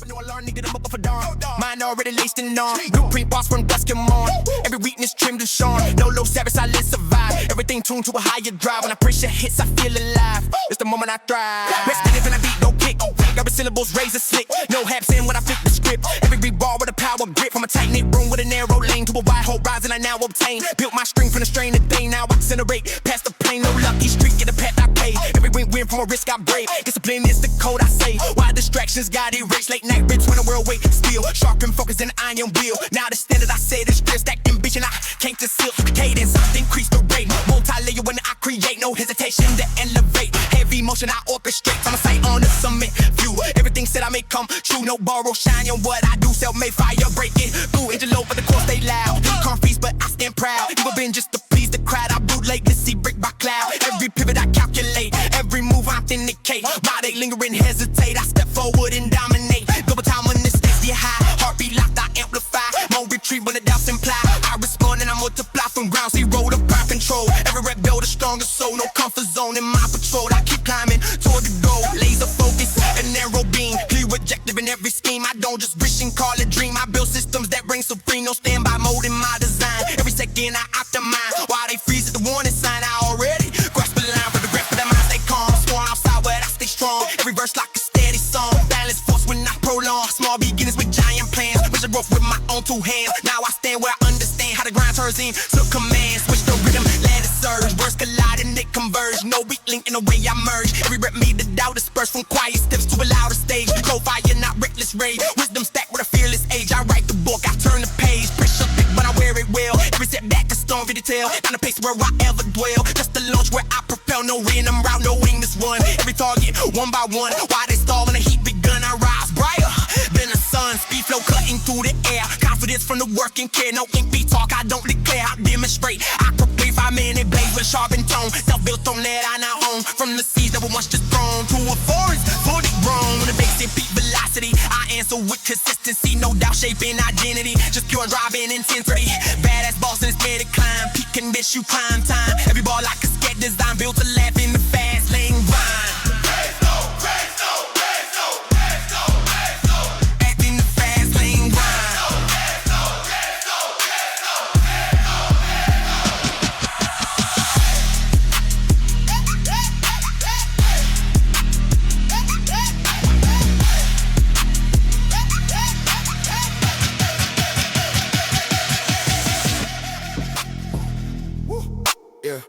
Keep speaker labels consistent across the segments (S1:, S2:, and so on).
S1: No alarm, nigga, them up for dawn. Mine already laced in on. Blueprint boss from dusk and morn. Every weakness trimmed and shorn. No low savage, I live survive. Everything tuned to a higher drive. When I pressure hits, I feel alive. It's the moment I thrive. Rested if I beat, go kick. Double syllables, razor slick. No haps in when I flip the script. Every bar with a power grip. From a tight knit room with a narrow lane to a wide hole rising, I now obtain. Built my string from the strain of thing. Now I accelerate past the plane. No lucky street, get a pet I pay. Every win from a risk I brave. Discipline is the code I say. Why distractions got erased? Late night rich when the world wait still. Sharp and focused in the iron wheel. Now the standard I say is still stacked ambition. I can't conceal cadence. I increase the rate. Multi-layer when I create. No hesitation to elevate. Heavy motion I orchestrate. I'm a sight on the summit view. Everything said I make come true. No borrow shine on what I do. Self-made fire breaking through. Interlope but the course stay loud. Can't feast but I stand proud. Never been just to please the crowd. I bootleg to see brick by cloud. Every pivot I calculate. Every move I authenticate. Body lingering hesitate. I step forward and dominate. Double time when this stakes get high. Heartbeat locked I amplify. More retreat when the doubts imply. I respond and I multiply from ground zero to power control. Every rep build a stronger soul. No comfort zone in my patrol. I keep climbing toward the goal. Laser focus and narrow beam. Clear objective in every scheme. I don't just wish and call it dream. I build systems that reign supreme. No standby mode in my design. Every second I optimize. While they freeze at the warning sign, I already grasp the line for the rest of their minds. They calm. Sworn outside where I stay strong. Every verse like a steady song. Balance force when I prolong. Small beginnings with giant plans. Measure growth with my own two hands. Now I stand where I understand how the grind turns into command. Switch the rhythm, let it surge. Words collide and they converge. No weak link in the way I merge. Every rep made the doubt disperse from quiet steps to a louder stage. Cold fire, not reckless rage. Wisdom stacked with a fearless age. I write the book, I turn the page. Pressure thick, but I wear it well. Every setback a storm for the tale. Down the pace where I ever dwell. Just the launch where I propel. No random route, no aimless one. Every target, one by one. Why they stall when the heat begun? I rise brighter than the sun. Speed flow cutting through the air. Confidence from the work and care. No ink beat talk, I don't declare. I demonstrate. I proclaim 5-minute blaze with a sharpened tone. Self-built on that I now own. From the seeds that were once just thrown to a forest fully grown. When the bass hit peak velocity, I answer with consistency. No doubt shaping identity. Just pure driving intensity. Badass boss and it's made to climb. Peak can miss you prime time. Every ball like a sketch design. Built to laugh in the fast lane grind.
S2: Yeah.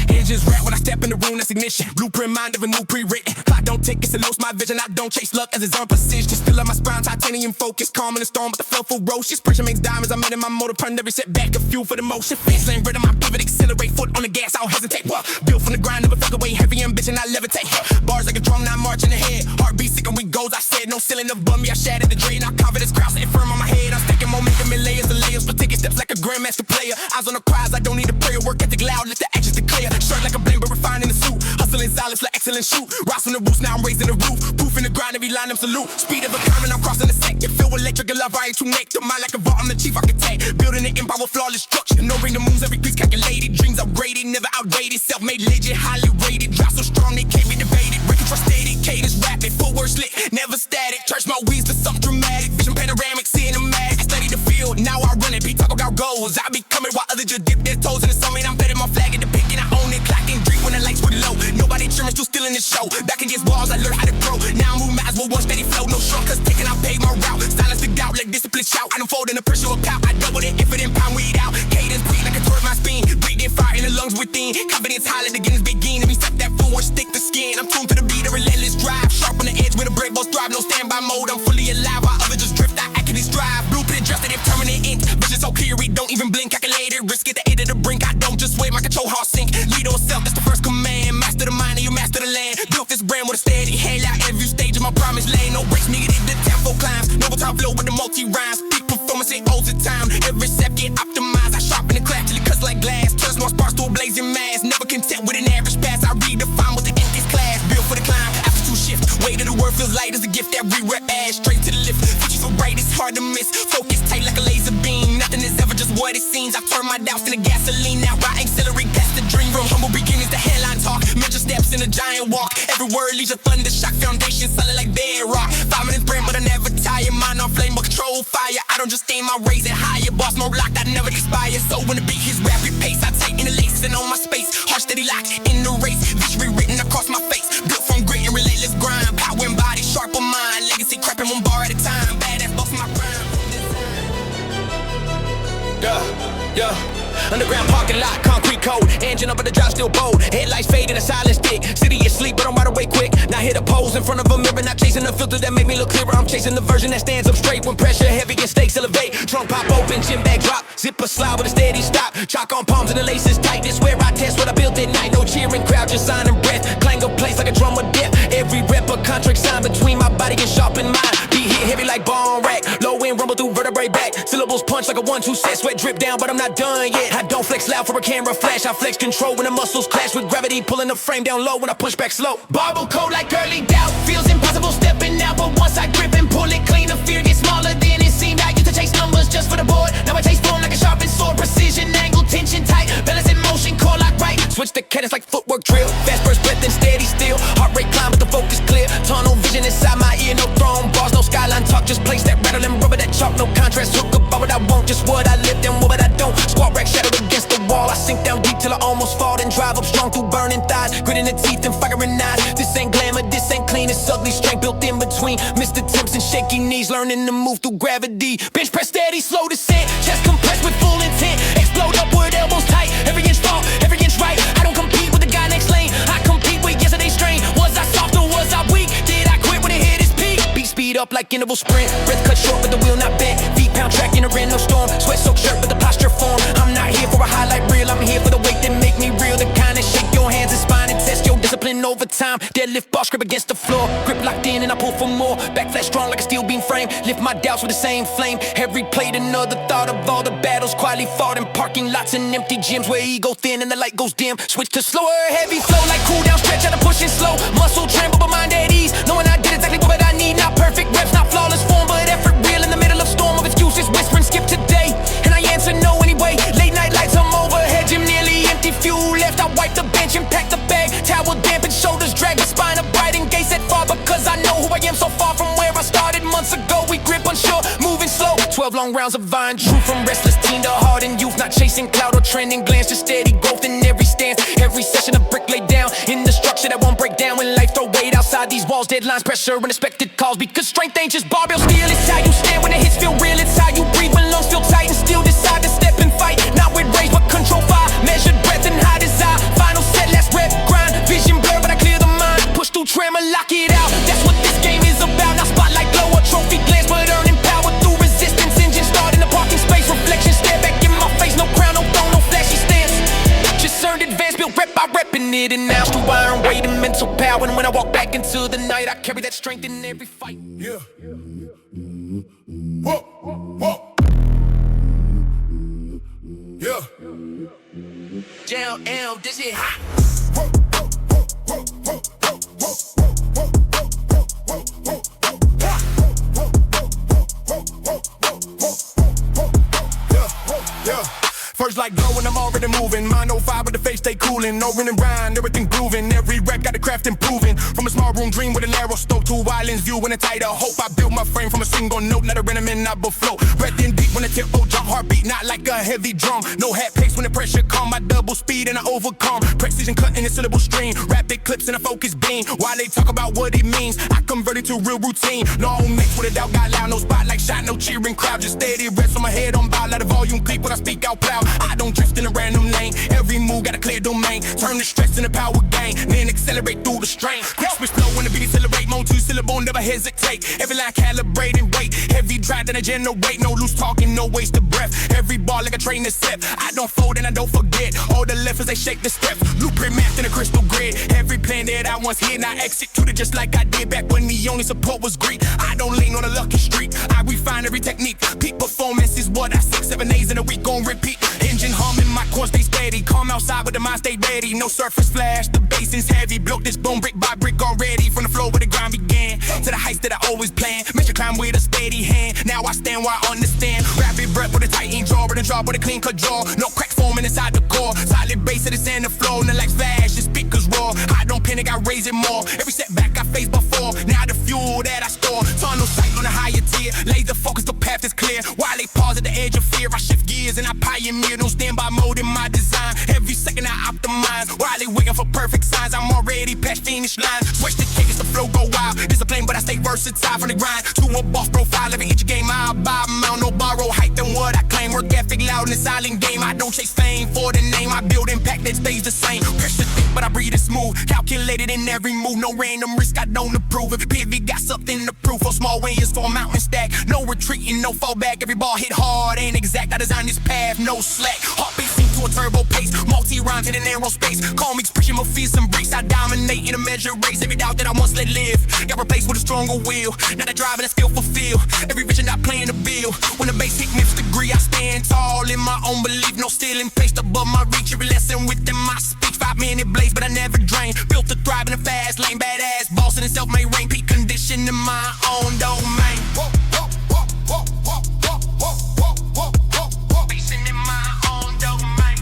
S1: Engines rap when I step in the room, that's ignition. Blueprint mind of a new pre-written. If I don't take it, it lost my vision. I don't chase luck as it's on precision. Still on my spine, titanium focus. Calm in the storm, but the flow ferocious. Pressure makes diamonds, I'm in my motor. Turn every setback a fuel for the motion. Fence lane rhythm, I pivot, accelerate. Foot on the gas, I don't hesitate. Built from the grind, never flick away. Heavy ambition, I levitate. Bars like a drum, now marching ahead. Heartbeat sick and we goals, I said. No ceiling above me, I shattered the drain. Now confidence crowd sitting firm on my head. I'm stacking momentum in layers and layers. But taking steps like a grandmaster player. Eyes on the prize, I don't need a prayer. Work ethic loud, let the actions declare. Shirt like a blame, but refined in the suit. Hustling silence like excellent shoot. Rise from the roots, now I'm raising the roof. Proof in the grind, every line I'm salute. Speed of a current, I'm crossing the sector. Feel electric and love, I ain't too neck. The mind like a vault, I'm the chief architect. Building an empire with flawless structure. No ring the moves, every piece calculated. Dreams upgraded, never outdated. Self-made legend, highly rated. Drop so strong, they can't be debated. Breaking frustrated, cadence rapid. Footwork slick, never static. Church my weeds for something dramatic. Vision panoramic, cinematic. I study the field, now I run it. Be talk about goals. I be coming while others just dip their toes in the summit. I'm betting my flag at the pick and I own it. Clocking drink when the lights were low. Nobody trimming, still in the show. Back against walls, I learned how to grow. Now I move miles with one steady flow. No shortcuts taking, I paved my route. Silence the doubt, let discipline shout. I don't fold in the pressure of pout. I double it if it didn't pound weed out. Cadence beat like a towards my spine. Breathing fire in the lungs within. Confidence high, let the beginnings begin. Let me step that forward, stick the skin. I'm tuned to the beat, a relentless drive. Sharp on the edge with a break, boss drive. No standby mode, I'm fully alive. While others just drift, I accurately strive. Blueprint adjusted, if permanent ink. Vision so clear, we don't even blink. Calculated, risk at the end of the brink. I don't just wait, my control heart sink. Lead on self, that's the first command. Master the mind and you master the land. Built this brand with a steady hand out every stage of my promised lane. No breaks needed, the tempo climbs. Noble time flow with the multi-rhymes. Peak performance ain't old to time. Every step get optimized. I sharpen the clap till it cuts like glass. Turns more sparks to a blazing mass. Never content with an average pass. I redefine what the ink is class. Built for the climb, altitude shift. Weight of the word feels light as a gift that we wear ass. Straight to the lift. Future so bright it's hard to miss. Focus tight like a laser beam. Nothing is ever just what it seems. I turn my doubts into gasoline. lean out, riding celery past the dream room. Humble beginnings, the headline talk. Major steps in a giant walk. Every word leaves a thunder shock. Foundation solid like bedrock. 5 minutes brand, but I never tire. Mind on flame, but control fire. I don't just aim, I raise it higher. Boss mode locked, I never expire. So when the beat hits rapid pace, I take in the laces and on my space. Heart steady locked in the race. Victory written across my face. Built from grit and relentless grind. Power and body, sharp on mind. Legacy crapping 1 bar at a time. Badass boss my prime. Yeah. Underground parking lot, concrete code. Engine up at the drop, still bold. Headlights fade in a silent stick. City asleep, but I'm wide awake quick. Now hit a pose in front of a mirror. Not chasing the filter that make me look clearer. I'm chasing the version that stands up straight when pressure heavy and stakes elevate. Trunk pop open, gym bag drop. Zipper slide with a steady stop. Chalk on palms and the laces tight. This where I test what I built at night. No cheering crowd, just signing breath. Clang of place like a drum of death. Every rep a contract sign between my body and sharpen mind. Beat hit heavy like bone rack. Low end rumble through vertebrae back. Syllables punch like a 1-2 set. Sweat drip down, but I'm not done yet. I don't flex loud for a camera flash. I flex control when the muscles clash with gravity, pulling the frame down low when I push back slow. Barbell code like early doubt. Feels impossible stepping out, but once I grip and pull it clean, the fear gets smaller than it seemed. I used to chase numbers just for the board. Now I chase form like a sharpened sword. Precision, angle, tension tight. Balance in motion, core lock right. Switch the cadence like footwork drill. Fast burst, breath and steady still. Heart rate climb, but the focus clear. Tunnel vision inside my ear. No throne bars, no skyline talk. Just place that rattle and rubber that chalk. No contrast, hook about what I want. Just what I live and what I don't. Squat rack shadow against the wall. I sink down deep till I almost fall. Then drive up strong through burning thighs. Gritting the teeth and firing eyes. This ain't glamour, this ain't clean. It's ugly strength built in between. Missed attempts and shaky knees. Learning to move through gravity. Bench press steady, slow descent. Chest compressed with full intent. Explode upward, elbows tight. Every inch fall, every inch right. I don't compete with the guy next lane. I compete with yesterday's strain. Was I soft or was I weak? Did I quit when it hit its peak? Beat speed up like interval sprint. Breath cut short but the wheel not bent. Feet pound track in a rain, no storm. Sweat soaked shirt but the posture form. I'm not here for a highlight reel. I'm here for the weight that make me real. The kind that shake your hands and spine and test your discipline over time. Deadlift bar, grip against the floor. Grip locked in and I pull for more. Back flash strong like a steel beam frame. Lift my doubts with the same flame. Every plate another thought of all the battles quietly fought in parking lots and empty gyms where ego thin and the light goes dim. Switch to slower, heavy flow like cool down stretch. Out of pushing slow. Muscle tremble but mind at ease. Knowing I did exactly what I need. Not perfect reps, not flawless form, but effort real in the middle of storm of excuses. Whispering skip today and I answer no anyway. Late night lights, I'm overhead. Gym nearly empty, fuel left. I wipe the bench and pack the bag. Towel damp and shoulders drag. My spine upright and gaze set far because I know who I am so far from where I started months ago. We grip unsure, moving slow. 12 long rounds of vine. True from restless teen to hardened youth. Not chasing cloud or trending glance. Just steady growth in every stance. Every session a brick laid down in the structure that won't break down when life throw weight outside these walls. Deadlines, pressure, unexpected calls. Because strength ain't just barbell steel. It's how you stand when the hits feel real. It's how you breathe when lungs feel tight and still decide to step and fight. Not with rage but control fire. Measured breath and high desire. Final set, last rep, grind. Vision blur but I clear the mind. Push through tremor, lock it out. That's what this game is about. Now spotlight glow, a trophy glance, but earning power through resistance. Engine start in the parking space. Reflection stare back in my face. No crown, no throne, no flashy stance. Just earned advance, built rep by repping it. And now through iron weight and mental power. And when I walk back into the night, I carry that strength in every fight.
S2: Yeah. Whoa, whoa. Yeah.
S1: Jam, this is hot.
S2: First like glow and I'm already moving. Mind on fire with the face stay coolin'. No running round, everything grooving. Every rep got the craft improving. From a small room dream with a narrow scope to a wide lens view and a tighter hope. I built my frame from a single note, let a rhythm in, not flow. Breath in deep when the tempo jump, heartbeat not like a heavy drum. No hat pace when the pressure come. I double speed and I overcome. Precision cut in a syllable stream. Rapid clips and a focus beam. While they talk about what it means, I convert it to real routine. No mix with a doubt, got loud, no spotlight shot, no cheering crowd. Just steady rest on my head on bow. Let the volume creep when I speak out loud. I don't drift in a random lane. Every move got a clear domain. Turn the stress into power gain. Then accelerate through the strain. Quick switch flow when the beat accelerate. More two syllable, never hesitate. Every line calibrate and wait. Every drive that I generate. No loose talking, no waste of breath. Every bar like a train to set. I don't fold and I don't forget. All the left as they shake the steps. Blueprint mapped in a crystal grid. Every plan that I once hit, I executed just like I did back when the only support was greed. I don't lean on a lucky street. I refine every technique. Peak performance is what I seek. 7 days in a week on repeat. Engine humming, my core stay steady. Calm outside with the mind stay ready. No surface flash, the bass is heavy. Built this boom brick by brick already. From the floor where the grind began to the heights that I always planned. Measure climb with a steady hand. Now I stand where I understand. Rapid breath with a tight ink draw, with a draw with a clean cut draw. No cracks forming burn inside the core. Solid base of the sand, the flow, and the like flash, the speakers roar. I don't panic, I raise it more. Every setback I faced before, now the fuel that I store. Tunnel sight on a higher tier, laser focus, the path is clear. While they pause at the edge of fear, I shift gears and I pioneer. No standby mode in my design. Every second I optimize. While they waiting for perfect signs, I'm already past finish line. Switch the kickers, the flow go wild. Discipline, but I stay versatile from the grind to a boss profile. Every inch of game I buy, mount no borrow hype than what I claim. Work ethic loud in the silent game. I don't chase fame for the name. I build impact that stays the same. Pressure thick, but I breathe it smooth. Calculated in every move. No random risk, I don't approve. If pivot got something to prove, for small wins for a mountain stack. No retreating, no fallback. Every ball hit hard, ain't exact. I design this path, no slack. Heartbeat sync to a turbo pace. Multi-rhymes in an aerospace. Call me expression, my fears and breaks. I dominate in a measured race. Every doubt that I once let live got replaced with a stronger will. Now the drive and the skill fulfill. Every vision I playing the bill. When the bass hit fifth degree, I stand tall in my own belief. No ceiling placed above my reach. Every lesson within my speech. 5-minute blaze, but I never drain. Built to thrive in a fast lane. Badass boss in itself may reign. Peak condition in my own domain. Basing in my own domain.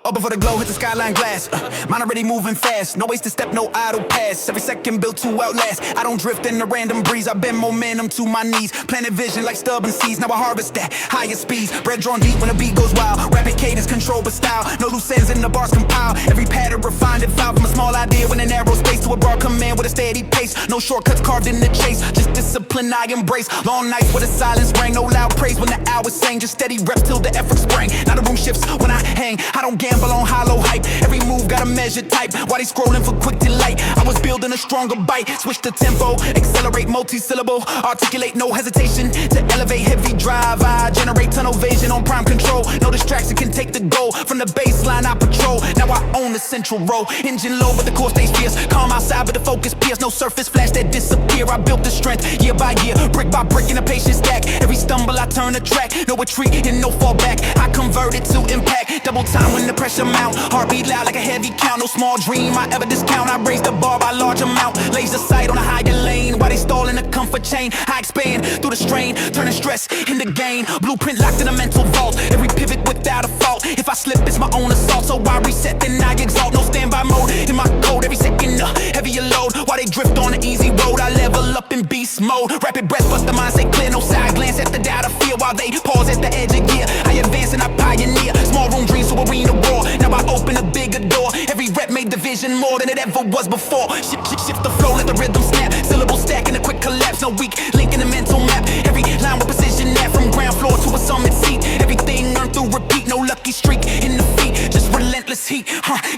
S1: Up before the glow hit the skyline glass. Mine already moving fast. No wasted step, no idle pass. Every second built to outlast. I don't drift in the random breeze. I bend momentum to my knees. Planted vision like stubborn seeds. Now I harvest that higher speeds. Bread drawn deep when the beat goes wild. Rapid cadence controlled by style. No loose ends in the bars compile. Every pattern refined and filed from a small idea with an narrow space to a broad command with a steady pace. No shortcuts carved in the chase. Just discipline I embrace. Long nights with a silence rang. No loud praise when the hours sang. Just steady reps till the effort sprang. Now the room shifts when I hang. I don't gamble on hollow hype. Every move got a measured type. While they scrolling for quick delight, I was building a stronger bite. Switch the tempo, accelerate multi-syllable. Articulate, no hesitation to elevate heavy drive. I generate tunnel vision on prime control. No distraction can take the goal. From the baseline I patrol. Now I own the central row. Engine low but the core stays fierce. Calm outside but the focus pierce. No surface flash that disappear. I built the strength year by year, brick by brick in a patient stack. Every stumble I turn a track. No retreat and no fallback. I convert it to impact. Double time when the pressure mount. Heartbeat loud like a heavy count. No small dream I ever discount. I raise the bar by large amount. Laser sight on a higher lane. While they stall in a comfort chain, I expand through the strain, turning stress into gain. Blueprint locked in a mental vault. Every pivot without a fault. If I slip it's my own assault. So I reset then I exalt. No standby mode in my code. Every second heavier load. While they drift on the easy road, I level up in beast mode. Rapid breath but the mind stay clear. No side glance at the doubt I feel. While they pause at the edge of gear, I advance and I pioneer. Small room dreams to arena roar. Now I open a bigger door. Every rep made the vision more than it ever was before. Shift the flow, let the rhythm snap. Syllable stack in a quick collapse. No weak link in the mental map. Every line with precision that from ground floor to a summit seat. Everything earned through repeat. No lucky streak in the feet. Just relentless heat.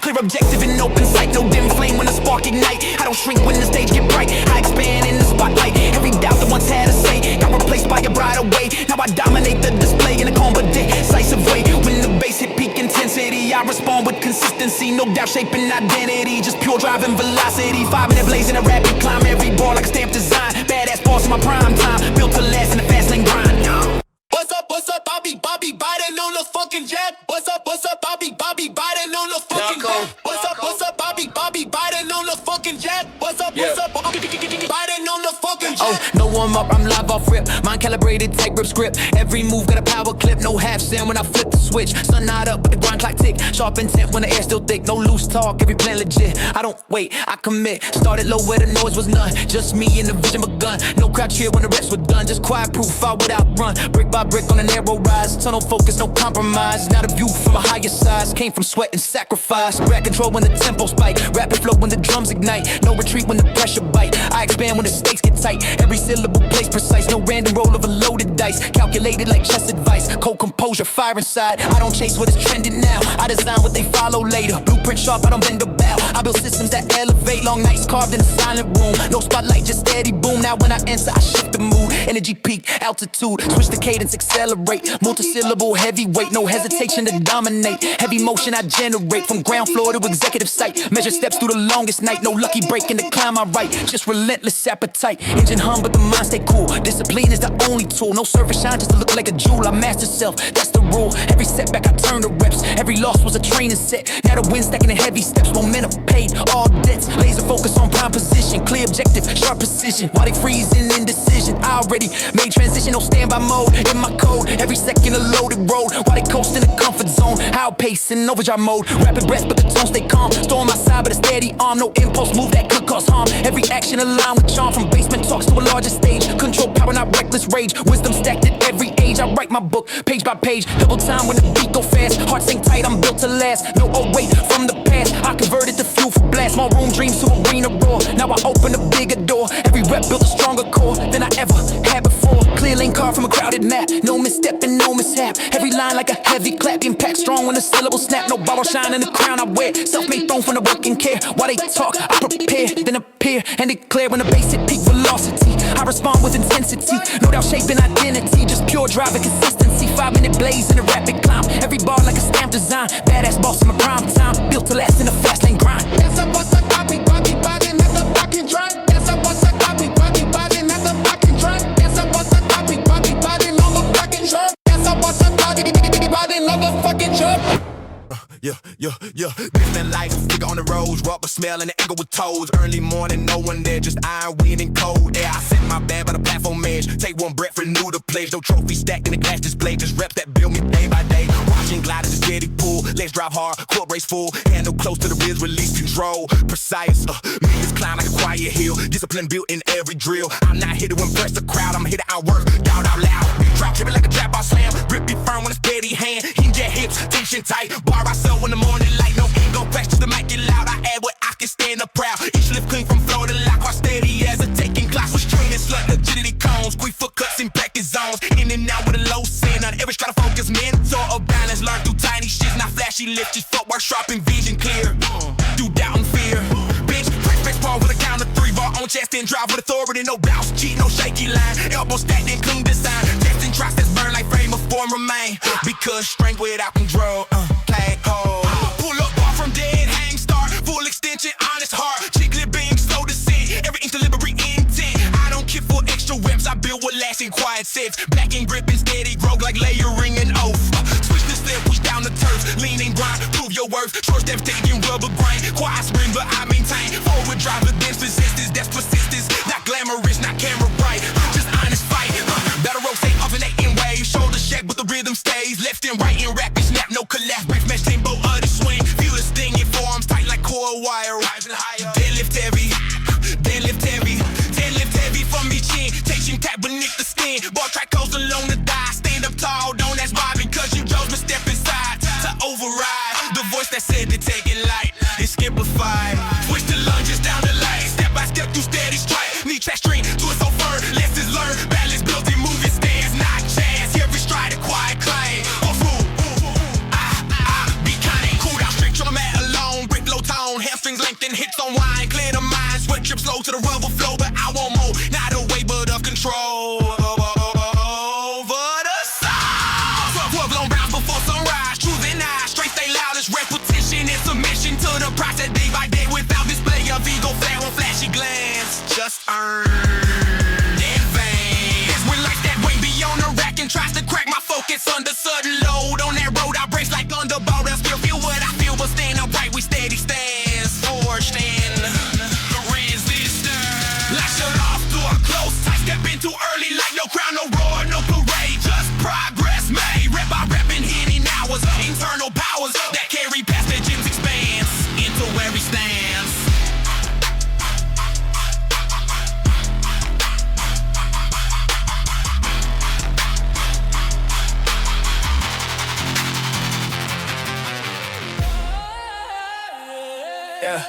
S1: Clear objective in open sight. No dim flame when the spark ignite. I don't shrink when the stage get bright. I expand in the spotlight. Every doubt that once had a say got replaced by a brighter way. Now I dominate the display in a calm but decisive way. When the bass hit peak intensity, I respond with consistency. No doubt shaping identity. Just pure driving velocity. 5-minute blaze in a rapid climb. Every bar like a stamped design. Badass boss in my prime time. Built to last in the fast lane grind. What's up, Bobby Biden on the fucking jet. What's up, Bobby Biden on the fucking jet. What's up, Bobby Biden on the fucking jet. What's up, Bobby Biden on the fucking jet. Oh, no warm up, I'm live off rip. Mind calibrated, tight grip script. Every move got a power clip. No half stand when I flip the switch. Sun not up, but the grind clock tick. Sharp intent when the air still thick. No loose talk, every plan legit. I don't wait, I commit. Started low where the noise was none. Just me and the vision begun. No crowd cheer when the reps were done. Just quiet proof, I would outrun. Brick by brick on a narrow rise. Tunnel focus, no compromise. Not a view from a higher size. Came from sweat and sacrifice. Grab control when the tempo spike. Rapid flow when the drums ignite. No retreat when the pressure bite. I expand when the stakes get tight. Every syllable placed precise. No random roll of a loaded dice. Calculated like chess advice. Cold composure, fire inside. I don't chase what is trending now. I design what they follow later. Blueprint sharp, I don't bend or bow. I build systems that elevate. Long nights carved in a silent room. No spotlight, just steady boom. Now when I enter, I shift the mood. Energy peak, altitude. Switch the cadence, accelerate. Multi-syllable, heavyweight. No hesitation to dominate. Heavy motion I generate. From ground floor to executive site. Measure steps through the longest night. No lucky break in the climb I write. Just relentless appetite. Engine hum, but the mind stay cool. Discipline is the
S3: only tool. No surface shine just to look like a jewel. I master self, that's the rule. Every setback I turn to reps. Every loss was a training set. Now the wind stacking in heavy steps. Momentum paid, all debts. Laser focus on prime position. Clear objective, sharp precision. While they freezing indecision, I already made transition. No standby mode in my code. Every second a loaded road. While they coast in the comfort zone. Outpacing overdrive mode. Rapid breath but the tone stay calm. Storm my side but a steady arm. No impulse move that could cause harm. Every action aligned with charm. From basement talks to a larger stage. Control power, not reckless rage. Wisdom stacked at every age. I write my book page by page. Double time when the beat go fast. Heart sink tight, I'm built to last. No old weight from the past. I converted to fuel for blast. Small room dreams to arena roar. Now I open a bigger door. Every rep built a stronger core than I ever had before. Clear lane car from a crowded map. No misstep and no mishap. Every line like a heavy clap. Impact strong when the syllable snap. No bottle shine in the crown I wear. Self-made throne from the working care. While they talk, I prepare, then appear and declare when the bass hit peak velocity. I respond with intensity. No doubt shaping identity. Just pure drive and consistency. 5-minute blaze in a rapid climb. Every bar like a stamp design. Badass boss in my prime time. Built to last in a fast lane grind.
S2: That's a bust, I copy, body, body, not the fucking drunk. That's a bust, I copy, body, body, not the fucking drunk. That's a bust, I copy, body, body, not the fucking drunk. That's a bust, I copy, body, not the fucking drunk. Yeah. Different life, figure on the roads, rubber smell and the angle with toes. Early morning, no one there, just iron, wind, and cold air. I set my band by the platform edge. Take one breath, renew the pledge. No trophy stacked in the glass display. Just reps that build me day by day. Watching gliders, a steady pull. Let's drive hard, core brace full. Handle close to the ribs, release control. Precise, meters climb like a quiet hill. Discipline built in every drill. I'm not here to impress the crowd, I'm here to outwork, doubt out loud. Drop tripping like a trap, I slam. Grip be firm when it's steady hand. Hinge at hips, tension tight. Bar I sell in the morning light. No ego, questions to make it loud. I add what I can stand up proud. Each lift clean from floor to lock. While steady as a taking class. Was training slut, agility cones. Squeeze foot cuts in packet zones. In and out with a low sin. On every strata focus, mentor of balance. Learn through tiny shits. Not flashy lift, just footwork sharp and vision clear. Do doubt and fear. Bitch, press pause with a count of 3. Bar on chest and drive with authority. No bounce, cheat, no shaky line. Elbow stacked and clean design. Testing drops that burn like frame of form remain. Because strength without control. Play hold. Pull up bar from dead, hang start. Full extension, honest heart. Chicklet being slow to sit. Every inch delivery intent. I don't care for extra reps. I build what lasting quiet sets. Back and grip and steady growth like layering an oath. Switch the step, push down the turf. Lean and grind, prove your worth. Short steps taking rubber grind. Quiet spring, but I maintain. Forward drive against resistance. That's persistence. Not glamorous, not camera bright. Just honest fight. Battle rotate, alternating waves. Shoulder shake, but the rhythm stays. Left and right and rapid snap. No collapse, break, match, tempo of the swing. Feel the sting in forearms tight like coil wire. Rising higher. Deadlift heavy. Deadlift heavy. Deadlift heavy from each chin. Tension tap beneath the skin. Ball track goes along the thigh. Stand up tall, don't ask why. Because you chose to step inside to override. The voice that said to take it light is skimplified. Switch the lunges down the lane. Step by step through steady strike. Knee track string, do it so firm. Lessons learned. Balance built in moving stance. Not chance. Every stride a quiet claim. Hamstrings lengthen, hits on wine, clear the mind. Sweat trips slow to the rubber flow, but I want more. Not a way, but of control. Over the side. 12 long rounds before sunrise. Choosing eyes, straight stay loud as repetition and submission to the process day by day without display of ego. Flare on flashy glance. Just earn advance. It's when life that way beyond the rack and tries to crack my focus under sudden load. On that road, I brace like underboat. I still feel what I feel, but stand upright, we steady stand. Forged in the resistor. Lash it off to a close tight. Step in too early like no crown, no roar, no parade. Just progress made. Rep by rep and hitting hours. Internal powers that carry past the gym's expanse into where he stands.
S3: Yeah.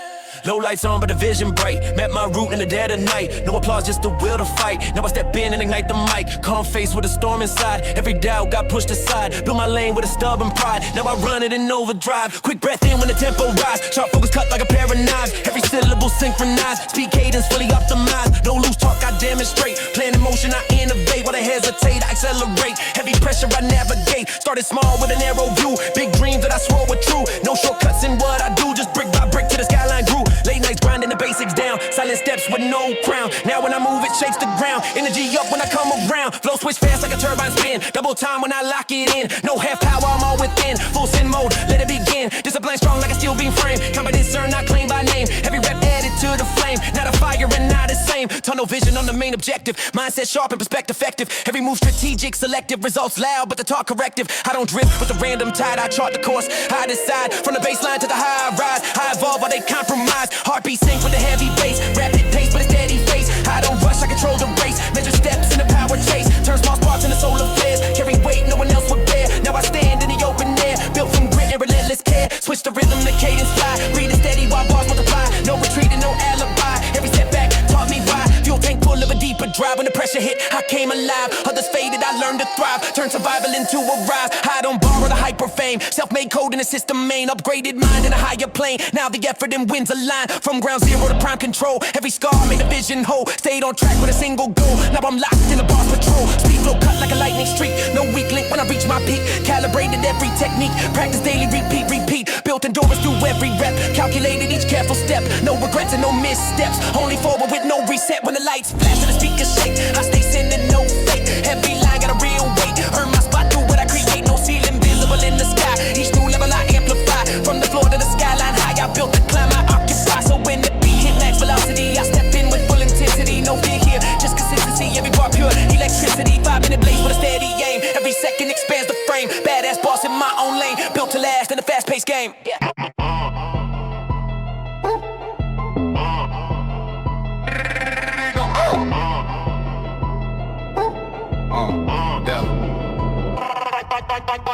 S3: Low lights on, but the vision bright. Met my route in the dead of night. No applause, just the will to fight. Now I step in and ignite the mic. Calm face with a storm inside. Every doubt got pushed aside. Build my lane with a stubborn pride. Now I run it in overdrive. Quick breath in when the tempo rise. Sharp focus cut like a pair of knives. Every syllable synchronized. Speed cadence fully optimized. No loose talk, I demonstrate. Plan in motion, I innovate. While I hesitate, I accelerate. Heavy pressure, I navigate. Started small with a narrow view. Big dreams that I swore were true. No shortcuts in what I do. Just brick by brick to the skyline grew. Late nights grinding the basics down. Silent steps with no crown. Now now when I move it shakes the ground. Energy up when I come around. Flow switch fast like a turbine spin. Double time when I lock it in. No half power, I'm all within. Full send mode, let it begin. Discipline strong like a steel beam frame. Confidence earned, not claimed by name. Every rep added to the flame. Not a fire and not the same. Tunnel vision on the main objective. Mindset sharp and perspective effective. Every move strategic, selective. Results loud, but the talk corrective. I don't drift with the random tide. I chart the course. I decide from the baseline to the high rise. I evolve while they compromise. Heartbeat sync with a heavy bass. Rapid pace but a steady face. I don't rush, I control the race. Measure steps in the power chase. Turn small sparks into solar flares. Carry weight no one else would bear. Now I stand in the open air. Built from grit and relentless care. Switch the rhythm to cadence fly. Breathe it steady while bars multiply. No retreat and no alibi. Every setback taught me why. Fuel tank full of a deeper drive. When the pressure hit, I came alive. Others faded, I learned to thrive. Turn survival into a rise. I don't borrow the hyper fame. Self-made code in the system main. Upgraded mind in a higher plane. Now the effort and wins align. From ground zero to prime control. Every scar made a vision whole. Stayed on track with a single goal. Now I'm locked in a boss patrol. Speed flow cut like a lightning streak. No weak link when I reach my peak. Calibrated every technique. Practice daily, repeat. Built endurance through every rep. Calculated each careful step. No regrets and no missteps. Only forward with no reset. When the lights flash and the speakers shake, I stay sending no fake. Every line got a real weight. Earn my spot through what I create. No ceiling visible in the sky. Each new level I amplify. From the floor to the skyline high, I built the climb I occupy. So when the beat hit max velocity, I step in with full intensity. No fear here, just consistency. Every bar pure electricity. 5-minute blaze with a steady aim. Every second expands the frame. Badass boss in my own lane. Built to last in a fast-paced game. Yeah.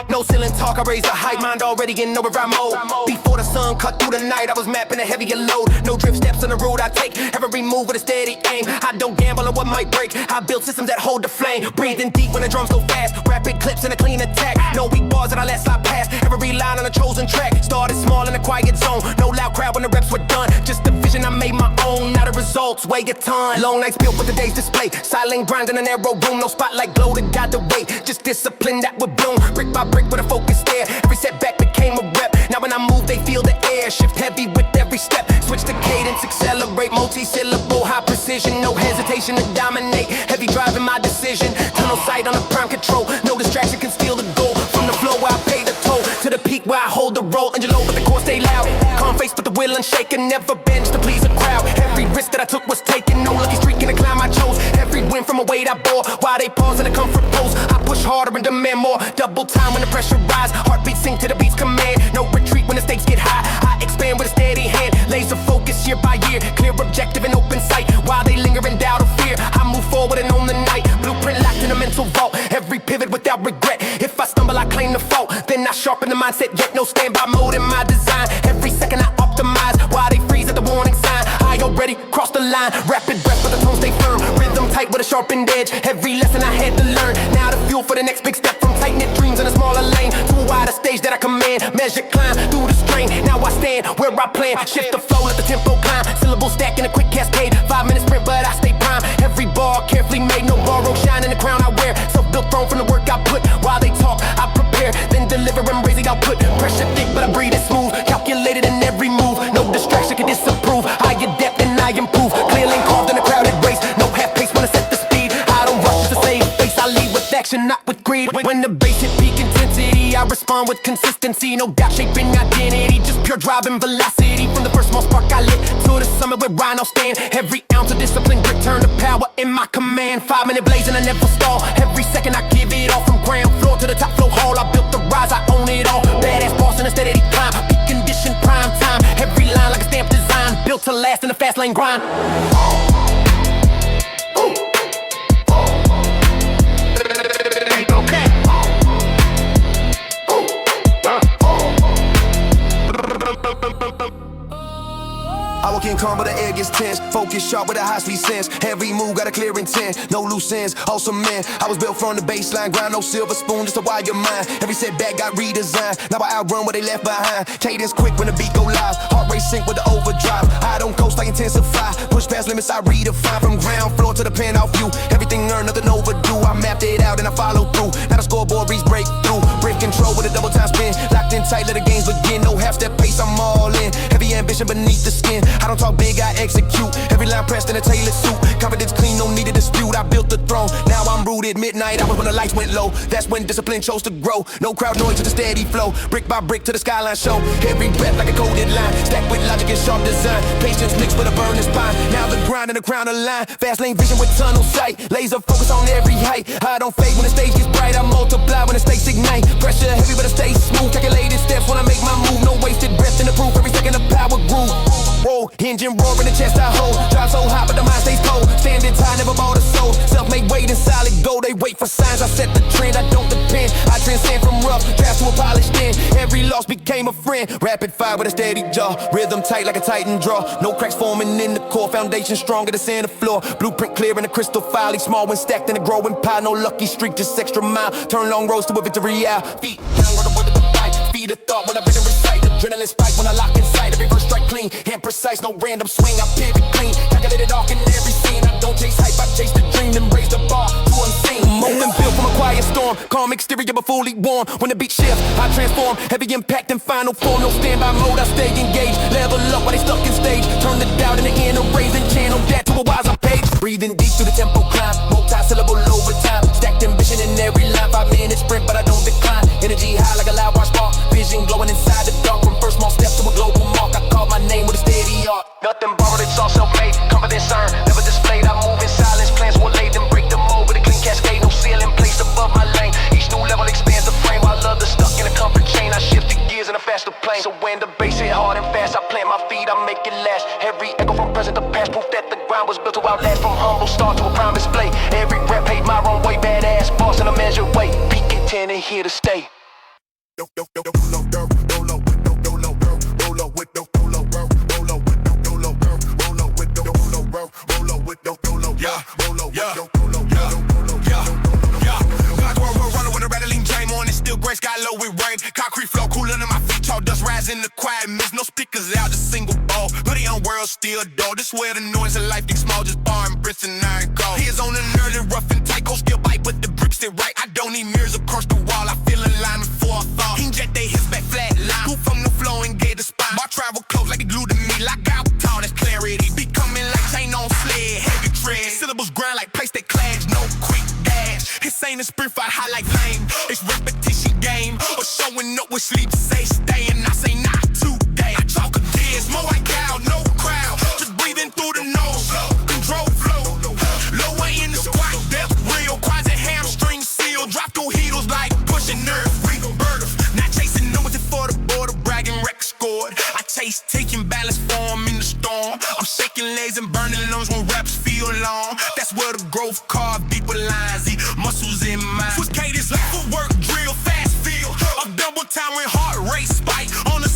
S3: No ceiling talk, I raise the height, mind already in overdrive mode. Before the sun cut through the night, I was mapping a heavier load. No drift steps on the road I take, every move with a steady aim. I don't gamble on what might break, I build systems that hold the flame. Breathing deep when the drums go fast, rapid clips and a clean attack. No weak bars that I let slide past, every line on a chosen track. Started small in a quiet zone, no loud crowd when the reps were done. Just a vision I made my own, now the results weigh a ton. Long nights built with the day's display, silent grind in a narrow room. No spotlight glow to guide the way, just discipline that would bloom. Brick by brick with a focus stare, every setback became a rep. Now when I move they feel the air, shift heavy with every step. Switch the cadence, accelerate, multi-syllable, high precision. No hesitation to dominate, heavy drive in my decision. Tunnel sight on the prime control, no distraction can steal the goal. From the flow where I pay the toll, to the peak where I hold the roll. Angelo but the core stay loud, calm face but the will unshaken. Never bend to please a crowd, every risk that I took was taken. No lucky streak in the climb I chose, every win from a weight I bore. While they pause in a comfort pose, I push harder and demand more. Double time when the pressure rise, heartbeat sync to the beat's command. No retreat when the stakes get high, I expand with a steady hand. Laser focus year by year, clear objective and open sight. While they linger in doubt or fear, I move forward and own the night. Blueprint locked in a mental vault, every pivot without regret. If I stumble I claim the fault, then I sharpen the mindset. Yet no standby mode in my design, every second I optimize. While they freeze at the warning sign, I already crossed the line. Rapid breath but the tone stay firm, rhythm tight with a sharpened edge. Every lesson I had to learn, now the fuel for the next big step. From tight-knit dreams in a smaller lane to a wider stage that I command. Measure climb through the strain, now I stand where I plan. Shift the flow, let the tempo climb. Syllables stack in a quick cascade, 5-minute sprint but I stay prime. Every bar carefully made, no borrow shine in the crown I wear. Self-built throne from the work I put, while they talk I prepare, then deliver and raise the output. Pressure thick but I breathe it smooth, calculated in every move. No distraction can disapprove, I adapt and I improve. Clear lane carved in a crowded race, no half pace when I set the speed. I don't rush to save face, I lead with action, not with greed. When the bass hit peak intensity, I respond with consistency. No doubt shaping identity, just pure driving velocity. From the first small spark I lit to the summit where Rhino stand. Every ounce of discipline, grit, turn to power in my command. 5-minute blaze and I never stall, every second I give it all. From ground floor to the top floor hall, I built the rise, I own it all. Badass boss in a steady climb, peak condition, prime time. Every line like a stamp design, built to last in the fast lane grind.
S1: I walk in calm but the air gets tense. Focus sharp with a high speed sense. Every move got a clear intent, no loose ends, awesome man. I was built from the baseline, grind, no silver spoon, just to wire your mind. Every setback got redesigned, now I outrun what they left behind. Cadence quick when the beat go live, heart rate sync with the overdrive. I don't coast, I intensify, push past limits, I redefine. From ground floor to the penthouse view, everything earned, nothing overdue. I mapped it out and I follow through, now the scoreboard reads breakthrough. Break control with a double time spin, locked in tight, let the games begin. No half step pace, I'm all in, heavy the ambition beneath the skin. I don't talk big, I execute. Every line pressed in a tailored suit. Confidence clean, no need to dispute. I built the throne, now I'm rooted. Midnight hours when the lights went low. That's when discipline chose to grow. No crowd noise to the steady flow. Brick by brick to the skyline show. Every breath like a coded line. Stacked with logic and sharp design. Patience mixed with a burning spine. Now the grind and the crown of line. Fast lane vision with tunnel sight. Laser focus on every height. I don't fade when the stage gets bright. I multiply when the stakes ignite. Pressure heavy but I stay smooth. Calculated steps when I make my move. No wasted breath in the proof. Every second the power groove. Whoa, engine roar in the chest I hold. Drive so hot but the mind stays cold. Standing high, never bought a soul. Self-made weight in solid gold. They wait for signs. I set the trend. I don't depend. I transcend from rough draft to a polished end. Every loss became a friend. Rapid fire with a steady jaw. Rhythm tight like a Titan draw. No cracks forming in the core. Foundation stronger than center floor. Blueprint clear in the crystal file. Each small when stacked in a growing pile. No lucky streak, just extra mile. Turn long roads to a victory out. Feet down, run the word of the fight. Feed a thought when I rhythm recite. Adrenaline spike when I lock in sight. Every verse strike clean and precise. No random swing. I pivot clean. Calculated arc in every scene. I don't chase hype. I chase the dream and raise the bar to unseen. Moment built from a quiet storm. Calm exterior but fully warm. When the beat shifts, I transform. Heavy impact in final form. No standby mode. I stay engaged. Level up while they stuck in stage. Turn the doubt in the inner raise and channel that to a wiser page. Breathing deep through the tempo climb. Multi-syllable overtime. Stacked ambition in every line. 5 minute sprint but I don't decline. Energy high like a loud watch bar. Vision glowing inside the dark. From first small step to a global mark. I call my name with a steady art. Nothing borrowed, it's all self-made. Confidence earned, never displayed. I move in silence. Plans were laid and break the mold with a clean cascade. No ceiling placed above my lane. Each new level expands the frame. While others stuck in a comfort chain. I shift the gears in a faster plane. So when the bass hit hard and fast, I plant my feet, I make it last. Every echo from present to past, proof that the ground was built to outlast. From humble start to a prime display. Every rep paid my own way. Badass boss in a measured way. Peak intended here to stay.
S2: Sky low with rain, concrete flow cooler than my feet. Chalk dust rising the quiet mist. No speakers out, just single ball. Hoodie on world still dull. This where the noise of life gets small. Just barring bricks and iron gold. Here's on the nerdy rough and tight. Go skill bite, but the bricks sit right. I don't need mirrors across the wall. I feel aligned before I fall. Inject they hips back flat line. Who from the flow and gave the spine. My travel close like they glued to me. Lock out tall, that's clarity. Be coming like chain on sled. Heavy tread. Syllables grind like place that clash. No quick dash. This ain't a sprint fight high like lame. It's repetition game. Or showing up with sleep, say stay, and I say not today. I talk a dance, more like cow, no crowd. Just breathing through the nose, control flow. Lower in the squat, depth real. Quads and hamstring seal. Drop through heels like pushing nerve, rebirth. Not chasing numbers for the border, bragging rec scored. I chase taking balance form in the storm. I'm shaking legs and burning lungs when raps feel long. That's where the growth carved deep with lines. The muscles in mine. Switch cadence like footwork drill, fast feel. A double time when heart rate spike. On the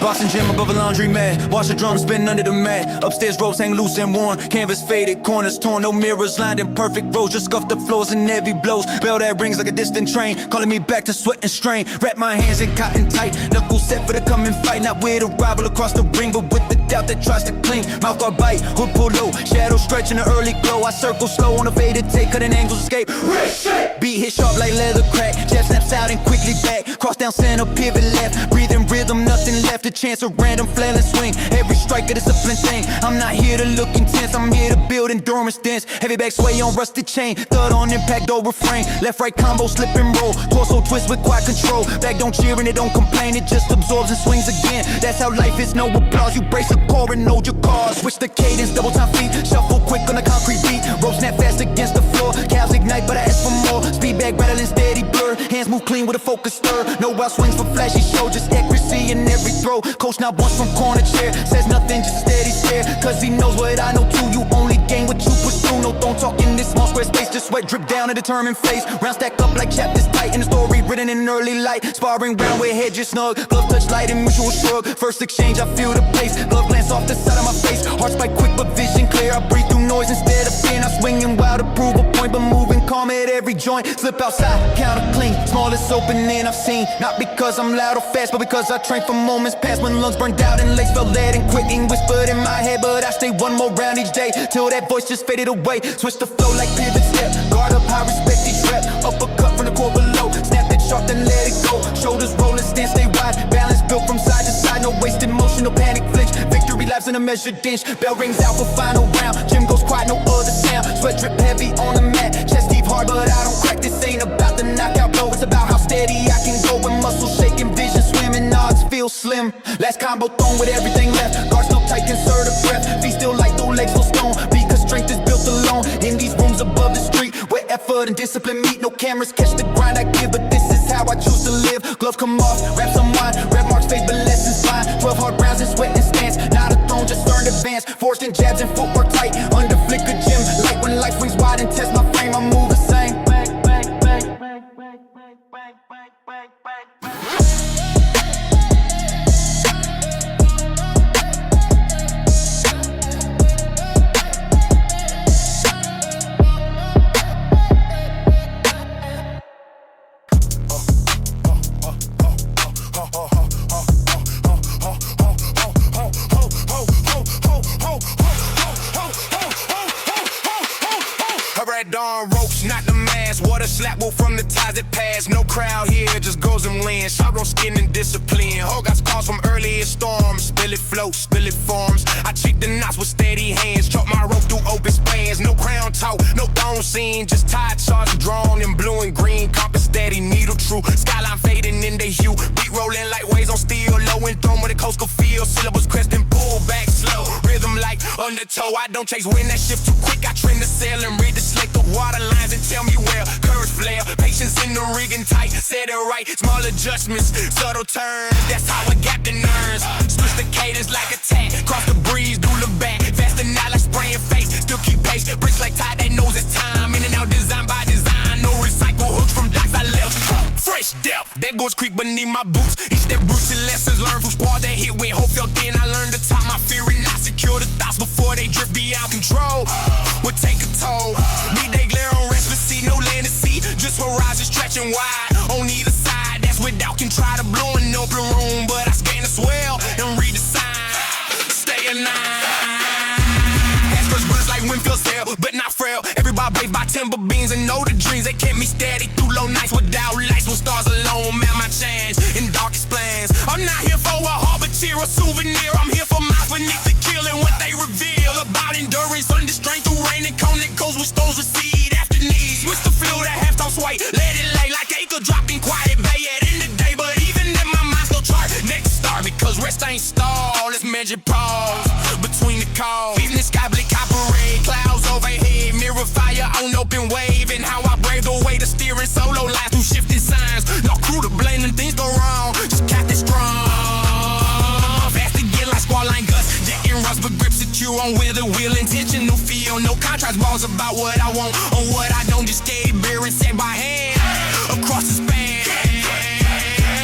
S3: Boxing gym above a laundry mat. Watch the drums spin under the mat. Upstairs ropes hang loose and worn. Canvas faded, corners torn. No mirrors lined in perfect rows. Just scuff the floors and heavy blows. Bell that rings like a distant train, calling me back to sweat and strain. Wrap my hands in cotton tight. Knuckles set for the coming fight. Not with a rival across the ring, but with the doubt that tries to cling. Mouth guard bite, hood pull low. Shadow stretch in the early glow. I circle slow on a faded take, cutting angles escape. Beat hit sharp like leather crack. Jab snaps out and quickly back. Cross down center, pivot left. Breathing rhythm, nothing left. A chance of random flailing swing. Every strike a discipline thing. I'm not here to look intense, I'm here to build endurance dense. Heavy back sway on rusted chain. Thud on impact, though refrain. Left right combo, slip and roll. Torso twist with quad control. Back don't cheer and it don't complain. It just absorbs and swings again. That's how life is, no applause. You brace a core and hold your cause. Switch the cadence, double time feet. Shuffle quick on the concrete beat. Rope snap fast against the floor. Calves ignite, but I ask for more. Speed back, rattling steady blur. Hands move clean with a focus stir. No wild swings for flashy show. Just accuracy in every throw. Coach not once from corner chair. Says nothing, just steady stare. Cause he knows what I know too. You only gain what you pursue. No don't talk in this small square space. Just sweat drip down a determined face. Round stack up like chapters tight. In the story written in early light. Sparring round with hedges snug. Glove touch light and mutual shrug. First exchange I feel the pace. Glove glance off the side of my face. Heart spike quick but vision clear. I breathe through noise instead of fear. Not swinging wild to prove a point, but moving calm at every joint. Slip outside, counter clean. Smallest opening I've seen. Not because I'm loud or fast, but because I trained for moments past when lungs burned out and legs felt lead and quitting whispered in my head. But I stay one more round each day till that voice just faded away. Switch the flow like pivot step. Guard up high, respect each rep. Uppercut from the core below. Snap that sharp, then let it go. Shoulders rolling, stand stay wide. Balance built from side to side. No wasted motion, no panic flinch. Victory laps in a measured inch. Bell rings out for final round. Gym goes quiet, no other sound. Sweat drip heavy on the mat. Chest deep hard, but I don't crack. This ain't about the knockout blow. It's about how steady I can go. When muscles shaking, vision swimming, odds feel slim. Last combo thrown with everything left. Guard still tight, conserve the breath. Feet still light, though legs no stone. Because strength is built alone. In these rooms above the street, where effort and discipline meet. No cameras catch the grind I give, but this is how I choose to live. Gloves come off, wrap some wine. Rap marks fade, but lessons fine. 12 hard rounds and sweat and stance. Not a throne, just earned advance. Forged in jabs and footwork tight. Under flicker gym, light when life rings wide and test my frame. I move the same.
S2: Dawn ropes, not the mask. Water slap wolf from the ties that pass. No crowd here, just goes and lands. Shot on skin and discipline. Ho got scars from earlier storms. Spill it floats, spill it forms. I cheat the knots with steady hands. Chop my rope through open spans. No crown talk, no throne scene. Just tide charts drawn in blue and green. Compass steady, needle true. Skyline fading in the hue. Beat rolling like waves on steel. Low and thrown with a coastal feel. Syllables cresting, pull back slow. Rhythm like undertow. I don't chase wind that shift too quick. I trend the sail and read the slate. The water lines and tell me where curves flare. Patience in the rigging tight, set it right. Small adjustments, subtle turns. That's how a captain earns. Switch the cadence like a tack. Cross the breeze, do the back. Faster now like spraying face. Still keep pace. Bricks like Tide, they knows it's time. In and out, design by design. No recycle hooks from docks I left. Fresh depth, that goes creek beneath my boots. Each step roots and lessons learned from squad that hit when hope felt thin. I learned to top my fear and not secure the thoughts before they drift beyond control. Would take a toll. Midday glare on restless sea, no land to see. Just horizon stretching wide on either side. That's without can try to blow an open room, but I scan the swell and read the sign. Stay alive. Aspers burns like Winfield sail, but not frail. Everybody raised by timber beams and know the dreams. They kept me steady through low nights without lights. When stars alone map my chance in darkest plans. I'm not here for a harbinger or souvenir. I'm here for my beneath the kill and what they reveal about endurance under strength through rain and cone that goes with stones recede after needs. Switch the flow to halftime swipe, let it lay like acre dropping quiet bay at end of day. But even then my mind still chart next star because rest ain't stall. Let's measure pause between the calls. Even the sky bleak copper red, clouds overhead, mirror fire on open wave. And how I brave the way to steering solo lines through shifting signs. No crew to blame when things go wrong, just cast it strong. Fast again like squall line guts, decking rust but grip secure on with a wheel. Intentional feel, no contrast balls about what I want or what I don't. Just skate beer and set by hand across the span.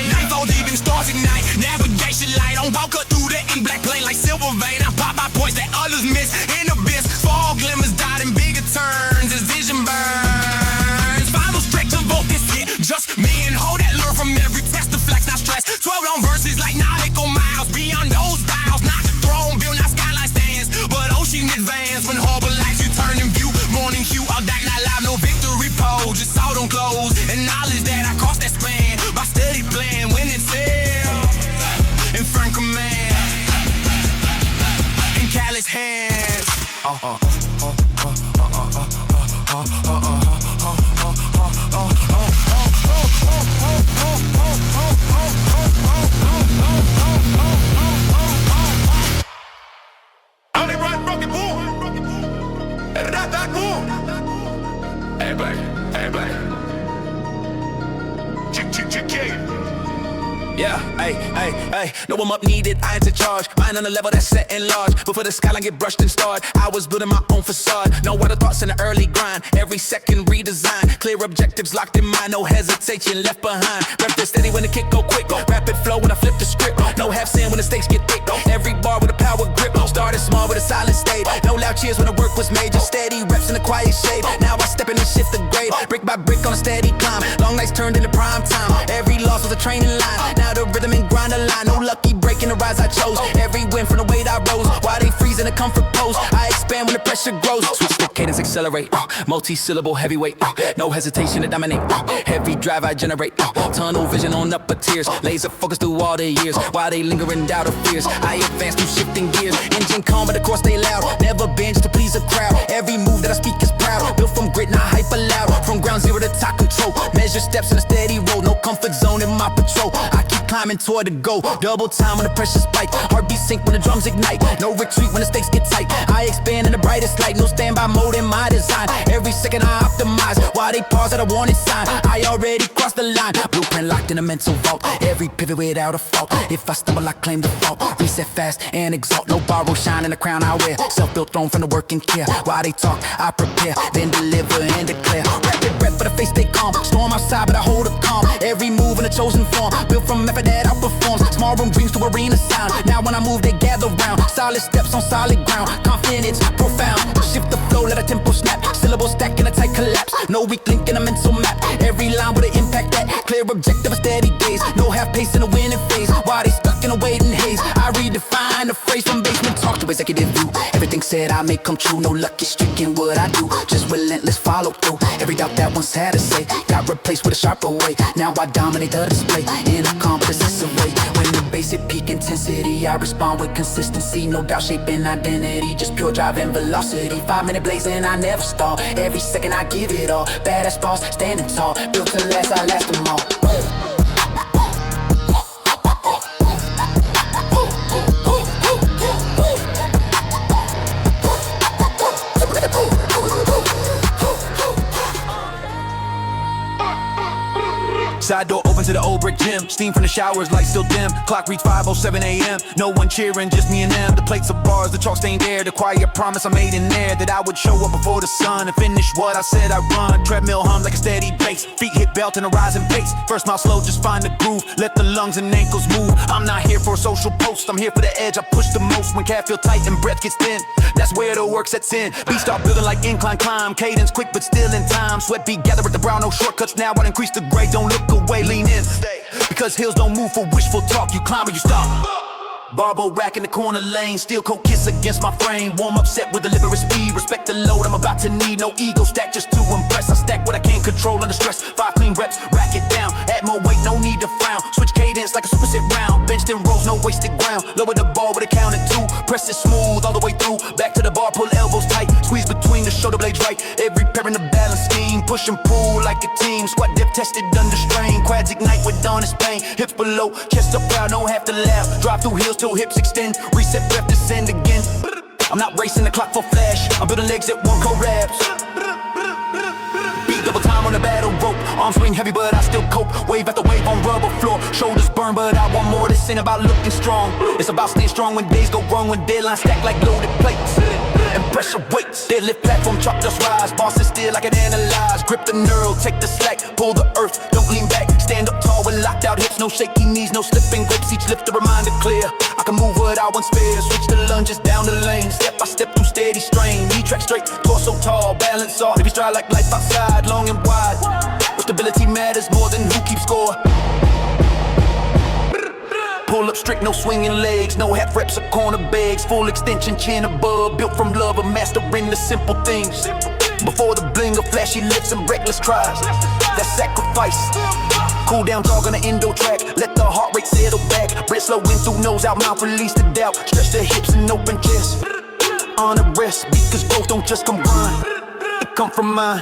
S2: Nightfall deep and stars ignite, navigation light
S1: on walk up through the ink black plane like silver vein. I pop my points that others miss in the abyss. Fall glimmers died in bigger turns as vision burns. Final stretch to vote this shit. Just me and Ho that learn from every test of flex, not stress. 12 on verses like nautical miles beyond those dials. Not the throne, build not skyline stands, but ocean advance. When harbor lights you turn in view, morning hue, all that not live, no victory pole. Just salt on clothes and knowledge that I crossed that span. My steady plan when it's hell in firm command in callous hands.
S2: Only run broken boom. That boom. Hey black, hey black. Chick.
S3: Yeah, hey, no I'm up needed, I ain't to charge. Mine on the level that's set and large. Before the skyline get brushed and starred, I was building my own facade. No other thoughts in the early grind. Every second redesign. Clear objectives locked in mind. No hesitation left behind. Rep this steady when the kick go quick. Rapid flow when I flip the script. No half sin when the stakes get thick. Every bar with a power grip. Started small with a silent state. No loud cheers when the work was made. Just steady reps in the quiet shade. Now I step in and shift the grade. Brick by brick on a steady climb. Long nights turned into prime time. Every loss was a training line. Now the rhythm and grind align. No lucky break in the rise I chose. Every win from the weight I rose. Why they freeze in the comfort pose? I expand when the pressure grows. Switch the cadence, accelerate. Multi-syllable heavyweight. No hesitation to dominate. Heavy drive I generate. Tunnel vision on upper tiers. Laser focus through all the years. While they linger in doubt or fears, I advance through shifting gears. Engine calm but the core stay loud. Never binge to please a crowd. Every move that I speak is proud. Built from grit, not hyper loud. From ground zero to top control. Measure steps in a steady roll. No comfort zone in my patrol. I keep climbing toward the goal. Double time when the pressure spike. Heartbeat sync when the drums ignite. No retreat when the stakes get tight. I expand in the brightest light. No standby mode in my design. Every second I optimize. While they pause at a warning sign. I already crossed the line. Blueprint locked in a mental vault. Every pivot without a fault. If I stumble I claim the fault. Reset fast and exalt. No borrow shine in the crown I wear. Self-built throne from the work and care. While they talk I prepare. Then deliver and declare. Rapid breath but the face stay calm. Storm outside but I hold a calm. Every move in a chosen form. Built from effort that outperforms. Small room dreams to arena sound. Now when I move they gather round. Solid steps on solid ground. Confidence profound. Shift the flow, let a tempo snap. Syllables stack in a tight collapse. No weak link in a mental map. Every line with an impact that clear objective, a steady gaze. No half pace in a winning phase. While they stuck in a waiting haze, I redefine the phrase from basement talk to executive view. Everything said I make come true. No lucky streak in what I do. Just relentless follow through. Every doubt that once had to say got replaced with a sharper way. Now I dominate the display in a calm possessive way. When the basic peak intensity, I respond with consistency. No doubt shaping identity, just pure drive and velocity. 5-minute blazing, I never stall. Every second I give it all. Badass boss, standing tall. Built to last, I last them all.
S4: Side door open to the old brick gym. Steam from the showers, lights still dim. Clock reached 5:07 a.m. No one cheering, just me and them. The plates of bars, the chalk stained air. The quiet promise I made in there that I would show up before the sun and finish what I said I'd run. Treadmill hum like a steady bass. Feet hit belt in a rising pace. First mile slow, just find the groove. Let the lungs and ankles move. I'm not here for a social post. I'm here for the edge. I push the most when calf feel tight and breath gets thin. That's where the work sets in. Beats start building like incline climb. Cadence quick but still in time. Sweat beat gather at the brow. No shortcuts now. I increase the grade. Don't look away, lean in. Because hills don't move for wishful talk. You climb or you stop. Barbo rack in the corner lane. Steel coat kiss against my frame. Warm up set with deliberate speed. Respect the load I'm about to need. No ego stack just to impress. I stack what I can't control under stress. 5 clean reps, rack it down. Add more weight, no need to frown. Switch cadence like a superset round. Benched in rows, no wasted ground. Lower the ball with a count at 2. Press it smooth all the way through. Back to the bar, pull elbows tight. Squeeze between the shoulder blades right. Every pair in the balance scheme. Push and pull like a team. Squat dip tested under strain. Quads ignite with honest pain. Hips below, chest up proud, don't have to laugh. Drive through heels till hips extend. Reset, breath, descend again. I'm not racing the clock for flash. I'm building legs at one co-raps. Beat double time on the battle rope. Arms swing heavy but I still cope. Wave after wave on rubber floor. Shoulders burn but I want more. This ain't about looking strong. It's about staying strong when days go wrong. When deadlines stack like loaded plates and pressure weights. Deadlift platform, chalk dust rise. Bosses still I can analyze. Grip the neural, take the slack. Pull the earth, don't lean back. stand up tall with locked out hips, no shaky knees, no slipping grips. Each lift a reminder clear. I can move what I once feared. Switch the lunges down the lane, step by step through steady strain. E-track straight, torso tall, balance off. If you stride like life outside, long and wide. But stability matters more than who keeps score. Pull up strict, no swinging legs, no half reps or corner bags. Full extension, chin above, built from love of mastering the simple things. Before the bling of flashy lips and reckless tries, that's sacrifice. Cool down, jog on the endo track, let the heart rate settle back. Breath slow in through nose, out mouth, release the doubt. Stretch the hips and open chest. On a rest, because growth don't just come grind, it come from mine.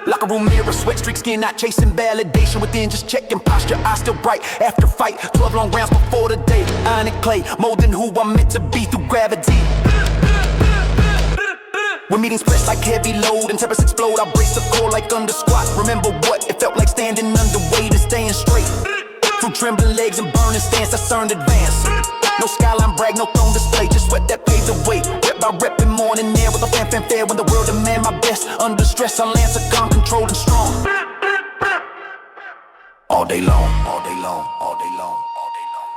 S4: Locker room mirror, sweat streak, skin not chasing validation within, just checking posture, eyes still bright after fight. 12 long rounds before the day, iron and clay, molding who I'm meant to be through gravity. When meetings press like heavy load and tempers explode, I brace the core like under squat. Remember what it felt like standing under weight and staying straight. Through trembling legs and burning stance, that's earned advance. No skyline brag, no throne display, just sweat that pays the way. Rep by rep in morning air with a fanfare when the world demand my best. Under stress, I lance a gun, controlled and strong. All day long, all day long, all day long, all day long.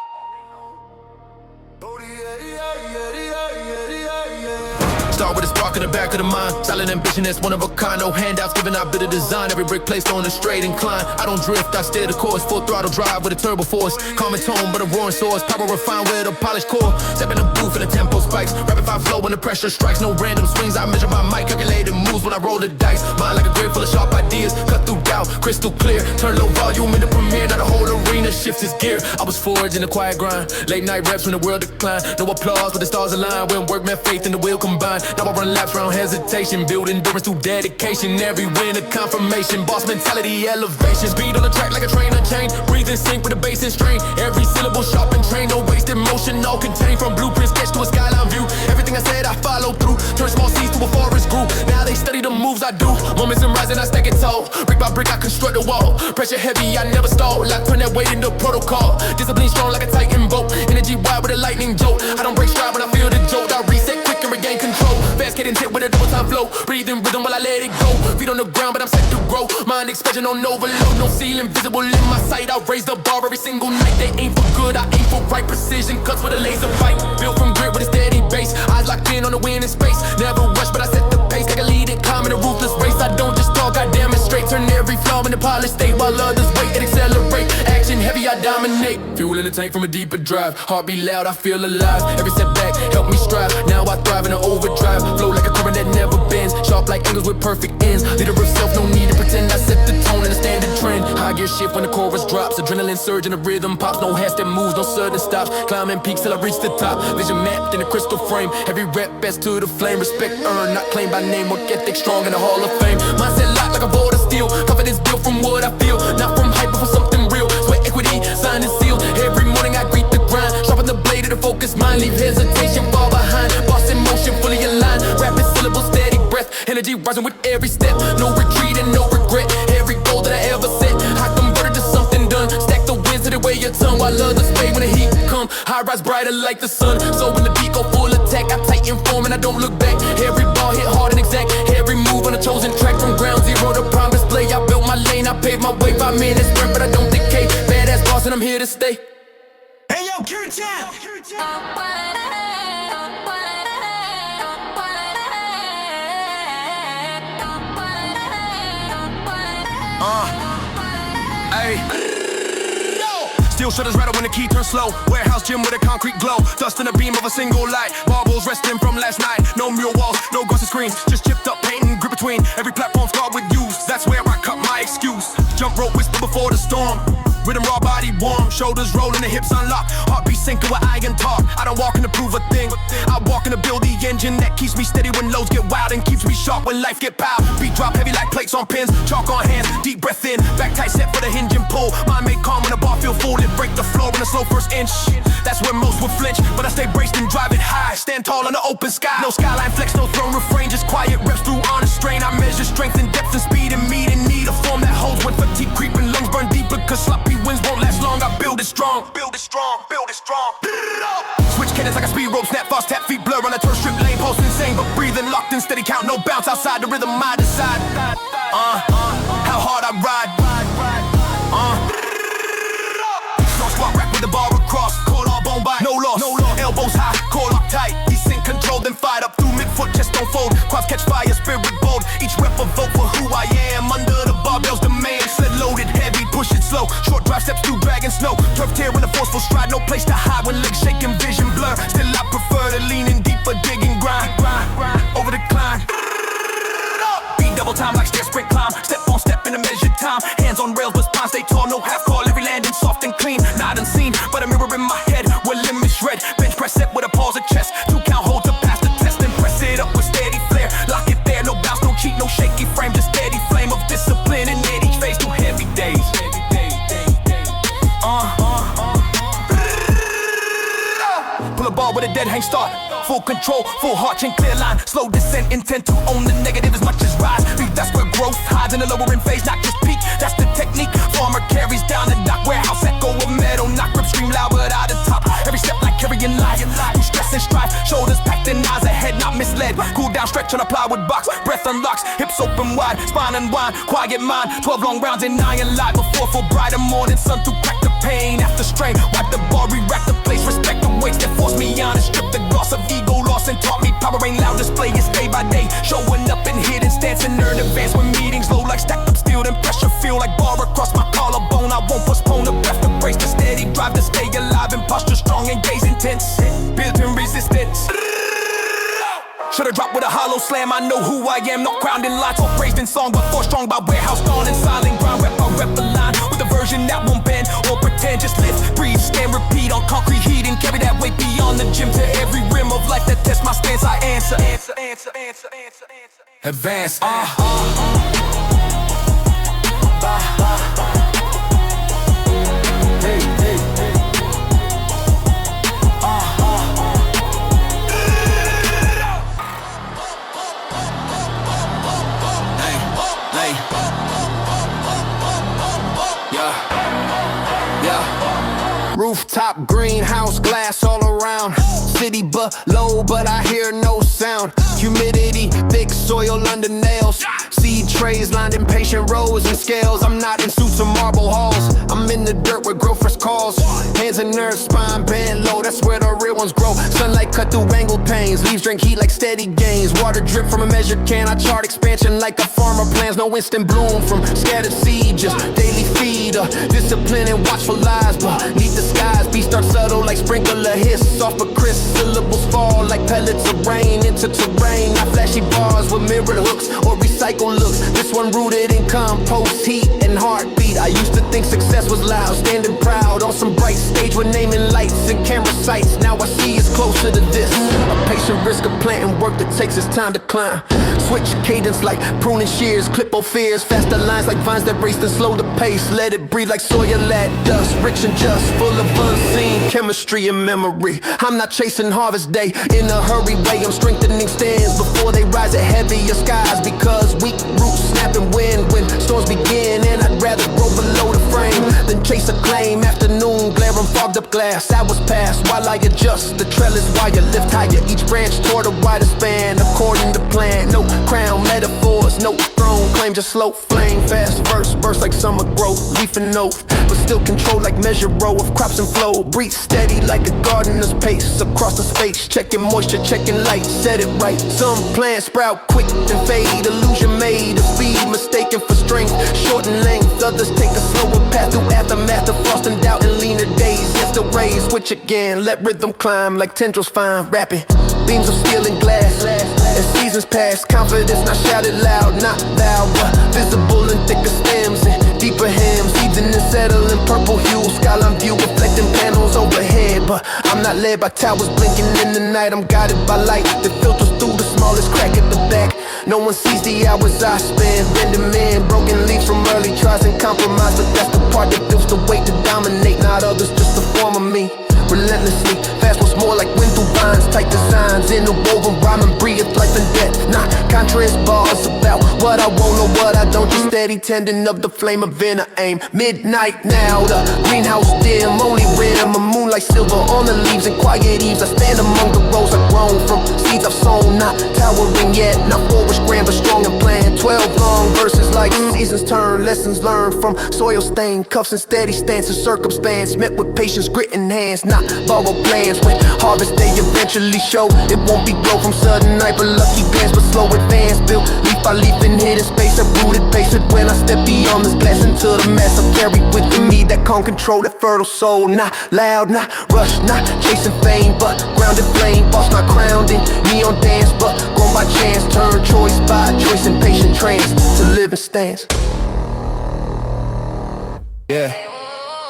S1: Start with a spark in the back of the mind. Silent ambition, that's one of a kind. No handouts, giving out bit of design. Every brick placed on a straight incline. I don't drift, I steer the course. Full throttle drive with a turbo force. Calm and tone, but a roaring source. Power refined with a polished core. Step in the booth and the tempo spikes. Rapid fire flow when the pressure strikes. No random swings, I measure my mic. Calculated moves when I roll the dice. Mind like a grid full of sharp ideas. Cut through doubt, crystal clear. Turn low volume in the premiere. Now the whole arena shifts its gear. I was forged in a quiet grind. Late night reps when the world declined. No applause, but the stars align. When work met faith and the will combine. Now I run laps around hesitation, build endurance through dedication. Every win a confirmation, boss mentality, elevation. Speed on the track like a train unchained. Breathe in sync with the bass and strain. Every syllable sharp and trained, no wasted motion, all contained. From blueprint sketch to a skyline view. Everything I said I follow through. Turn small seeds to a forest grew. Now they study the moves I do. Moments in rising, I stack it tall. Brick by brick, I construct the wall. Pressure heavy, I never stall. Like turn that weight into protocol. Discipline strong like a titan bolt. Energy wide with a lightning jolt. I don't break stride when I feel the jolt. I reset quick and regain control. Fast getting tip with a double time flow. Breathing rhythm while I let it go. Feet on the ground, but I'm set to grow. Mind expression on overload. No ceiling visible in my sight. I raise the bar every single night. They aim for good, I aim for right. Precision cuts with a laser fight. Built from grit with a steady base. Eyes locked in on the wind in space. Never rush, but I set the pace. Like a lead it, calm in a ruthless race. I don't just talk, I demonstrate. Turn every flaw into polished state while others wait and accelerate. Action heavy, I dominate. Fuel in the tank from a deeper drive. Heartbeat loud, I feel alive. Every setback help me strive. Now I thrive in an overdrive. Flow like a current that never bends. Sharp like angles with perfect ends. Leader of self, no need to pretend. I set the tone and the standard trend. High gear shift when the chorus drops. Adrenaline surge and the rhythm pops. No hash that moves, no sudden stops. Climbing peaks till I reach the top. Vision mapped in a crystal frame. Every rep best to the flame. Respect earned, not claimed by name. Work ethic strong in the Hall of Fame. Mindset locked like a bolt of steel. Confidence built from what I feel. Not from hype, but from something real. Sweat equity, signed and sealed. Every morning I greet the grind. Sharpen the blade of the focus mind. Leave hesitation far behind. Boss in motion, fully aligned. Rapid syllables, steady breath. Energy rising with every step. No retreat and no regret. Every goal that I ever set, I converted to something done. Stack the wins to the way your tongue while others fade when the heat come. High rise brighter like the sun. So when the beat go full attack, I tighten form and I don't look back. Every ball hit hard and exact. Every move on a chosen track. From ground zero to promised play. I built my lane, I paved my way. 5 minutes sprint, but I don't decay. Badass boss and I'm here to stay. Hey yo, Kirtan!
S2: Hey. Steel shutters rattle when the key turns slow. Warehouse gym with a concrete glow. Dust in the beam of a single light. Marbles resting from last night. No mural walls, no glossy screens. Just chipped up paint and grip between. Every platform scarred with use. That's where I cut my excuse. Jump rope whisper before the storm. Rhythm raw, body warm. Shoulders rolling, the hips unlocked. Heartbeat sinking with iron talk. I don't walk in to prove a thing. I walk in to build the engine that keeps me steady when lows get wild and keeps me sharp when life get piled. Beat drop heavy like plates on pins. Chalk on hands, deep breath in. Back tight set for the hinge and pull. Mind made calm when the bar feel full. It break the floor in a slow first inch. That's where most would flinch, but I stay braced and drive it high. Stand tall on the open sky. No skyline flex, no throne refrain. Just quiet reps through honest strain. I measure strength and depth and speed and meet in need. A form that holds when fatigue creeping. Lungs burn deeper cause sloppy winds won't last long. I build it strong, build it strong, build it strong. Switch cadence like a speed rope, snap fast, tap feet blur on a turf strip lane, pulse insane, but breathing locked in steady count, no bounce outside the rhythm I decide. How hard I ride.
S4: unfold. Quads catch fire, spirit bold. Each rep a vote for who I am. Under the barbell's demand. Sled loaded, heavy, push it slow. Short drive steps through drag and snow. Turf tear in a forceful stride. No place to hide when legs shaking, vision blur. Still I prefer to lean in deeper, dig and grind. Over the climb. Beat double time like stair sprint climb. Step on step in a measured time. Hands on rails but spine stay tall. No half call, every landing soft and clean. Not unseen, but a mirror in my head where limits shred. Bench press set with a pause of chest. 2 count hold to pass the test. Then press it up with steady flare. Lock it there, no bounce, no cheat, no shaky frame. Just steady flame of discipline and hit each phase through heavy days. Pull a ball with a dead hang start. Full control, full heart, chain clear line. Slow descent, intent to own the negative as much as rise. Beat, that's where growth hides in the lowering phase, not just peak. That's the technique. Farmer carries down the dock. Warehouse echo of metal. Knock, rip, scream loud, but out of top. Every step like carrying life. Through stress and strife. Shoulders packed and eyes ahead, not misled. Cool down, stretch on a plywood box. Breath unlocks, hips open wide. Spine unwind, quiet mind. 12 long rounds and iron light. Before full brighter morning sun to crack the pain. After strain, wipe the bar, re-rack the place. Respect the weights that force me on and strip the gloss of ego loss and taught me power ain't loud. Display is day by day. Showing up in hidden stance and earn advance when meetings low like stacked up steel. Then pressure feel like bar across my collarbone. I won't postpone the breath to brace the steady drive to stay alive and posture strong and gaze intense. Built in resistance. Should've dropped with a hollow slam. I know who I am, not crowned in lights or praised in song, but force strong by warehouse gone in silent grind. Rep a line with a version that won't bend or pretend. Just lift, breathe, stand, repeat on concrete heat and carry that weight beyond the gym to every rim of life that tests my stance. I answer. Advance.
S5: Rooftop, greenhouse, glass all around. City below, but I hear no sound. Humidity, thick soil under nails. Seed trays lined in patient rows and scales. I'm not in suits or marble halls. I'm in the dirt where growth first calls. Hands and nerves, spine bend low. That's where the real ones grow. Sunlight cut through angled panes. Leaves drink heat like steady gains. Water drip from a measured can. I chart expansion like a farmer plans. No instant bloom from scattered seed. Just daily feed. Discipline and watchful eyes. Beneath the skies, beats start subtle like sprinkler hiss. Off a crisp, syllables fall like pellets of rain into terrain. Not flashy bars with mirrored hooks or recycled looks. This one rooted in compost, heat, and heartbeat. I used to think success was loud, standing proud on some bright stage with naming lights and camera sights. Now I see it's closer to this. A patient risk of planting work that takes its time to climb. Switch cadence like pruning shears, clip both fears. Faster lines like vines that race, then slow the pace. Let it breathe like soil at dust, rich and just, full of unseen chemistry and memory. I'm not chasing harvest day in a hurry way. I'm strengthening stands before they rise at heavier skies, because weak roots snap and wind when storms begin. And I'd rather grow below the frame than chase a claim. Afternoon glare on fogged up glass. Hours pass while I adjust the trellis wire. Lift higher each branch toward a wider span according to plan. No crown metaphors, no throne claim, just slow flame. Fast verse, burst like summer growth. Leaf and oath, but still control like measure row of crops and flow. Breathe steady like a gardener's pace across the space. Checking moisture, checking light, set it right. Some plants sprout quick and fade. Illusion made of speed, mistaken for strength. Short in length, others take a slower path through aftermath of frost and doubt and leaner days. Yes, the rays switch again, let rhythm climb like tendrils fine, rapping beams of steel and glass. As seasons pass, confidence not shouted loud, not loud, but visible in thicker stems and deeper hymns. Season and settling purple hue, skyline view reflecting panels overhead. But I'm not led by towers blinking in the night. I'm guided by light that filters through the smallest crack at the back. No one sees the hours I spend bending men, broken leaves from early tries and compromise. But that's the part that feels the weight to dominate, not others, just a form of me. Relentlessly, fast was more like wind through vines. Tight designs, interwoven, rhyming, breathe life and death. Not contrast bars about what I want or what I don't. Just steady tending of the flame of inner aim. Midnight now, the greenhouse dim, only rim. A moonlight silver on the leaves and quiet eaves. I stand among the rows I've grown from seeds I've sown. Not towering yet, not forward grand, but strong and planned. 12 long verses like seasons turn, lessons learned from soil stained cuffs and steady stance and circumstance. Met with patience, grit in hands, not borrowed plans. When harvest they eventually show, it won't be grow from sudden night, but lucky glance, but slow advance. Built leaf by leaf in hidden space, uprooted patient when I step beyond this glass into the mess. I carry within me that calm control, that fertile soul. Not loud, not rush, not chasing fame, but grounded flame. Boss not crowned in neon dance, but gone by chance. Turn choice by choice in patient trance to live in stance.
S4: Yeah.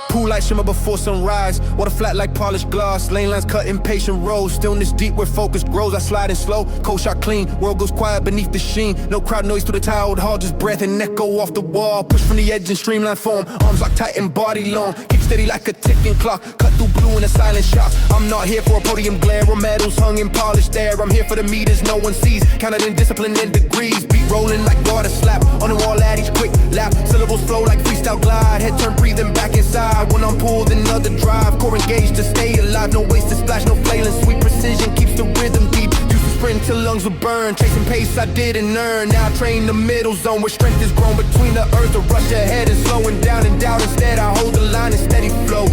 S4: Pool light shimmer before sunrise. Water flat like polished glass. Lane lines cut impatient roads. Stillness deep where focus grows. I slide in slow, cold shot clean. World goes quiet beneath the sheen. No crowd noise through the tiled hall. Just breath and echo off the wall. Push from the edge in streamlined form. Arms locked tight and body long. Keep steady like a ticking clock. Cut through blue in a silent shot. I'm not here for a podium glare or medals hung in polished air. I'm here for the meters no one sees. Counted in discipline and degrees. Beat rolling like water slap. On the wall at each quick lap. Syllables flow like freestyle glide. Head turn breathing back inside. When I'm pulled another drive. Core engaged to stay alive. No wasted splash, no flailing. Sweet precision keeps the rhythm deep. Used to sprint till lungs would burn. Chasing pace I didn't earn. Now I train the middle zone where strength is grown between the earth. To rush ahead and slowing down and doubt. Instead I hold the line in steady flow.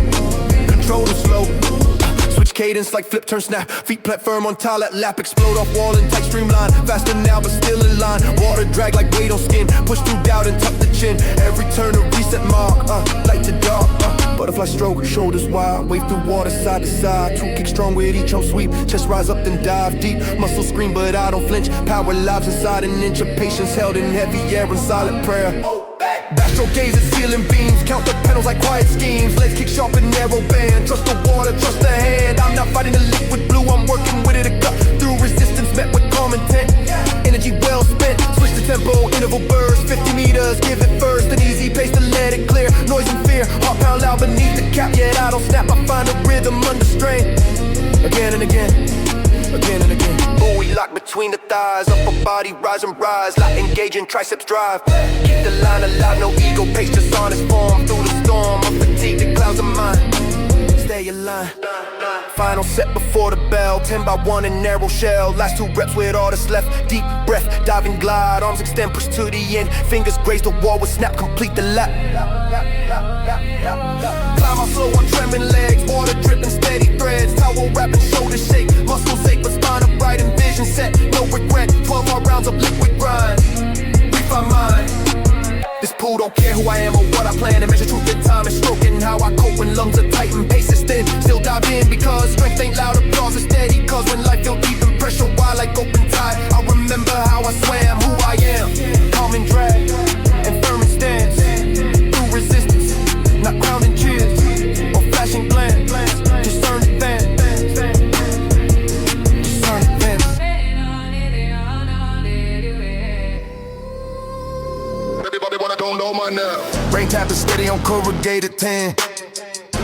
S4: Control the slow. Switch cadence like flip, turn, snap. Feet plant firm on tile at lap. Explode off wall and tight streamline. Faster now but still in line. Water drag like weight on skin. Push through doubt and tuck the chin. Every turn a reset mark. Light to dark. Butterfly stroke, shoulders wide. Wave through water side to side. Two kick strong with each home sweep. Chest rise up then dive deep. Muscle scream but I don't flinch. Power lives inside an inch of patience. Held in heavy air and silent prayer. Backstroke gaze at ceiling beams. Count the pedals like quiet schemes. Legs kick sharp and narrow band. Trust the water, trust the hand. I'm not fighting the liquid blue. I'm working with it to cut through resistance met with calm intent. Energy well spent. Switch the tempo, interval burst. 50 meters, give it first. An easy pace to let it clear. Noise and fear, heart pound loud beneath the cap. Yet I don't snap, I find a rhythm under strain. Again and again, again and again. Buoy locked between the thighs. Upper body rise and rise. Light engaging, triceps drive. Keep the line alive, no ego. Pace just on its form. Through the storm, I'm fatigued, the clouds of mine. Stay aligned. Final set before the bell. 10 by 1 in narrow shell. Last 2 reps with all that's left. Deep breath, dive and glide. Arms extend, push to the end. Fingers graze the wall with snap, complete the lap. Climb out slow on trembling legs. Water dripping, steady threads. Towel wrap and shoulders shake. Muscles ache but spine upright and vision set. No regret, 12 more rounds of liquid grind. Refine mind. This pool don't care who I am or what I plan. And measure truth in time and stroking how I cope when lungs are tight and pace is thin. Still dive in because strength ain't loud, applause is steady. Cause when life feel deep and pressure wide like open tide, I remember how I swam, who I am. Calm and drag, and firm in stance. Through resistance, not grounding cheers or flashing glance. Discern advance. Discern advance.
S2: Everybody wanna don't know my name.
S4: Rain tap is steady on corrugated tin.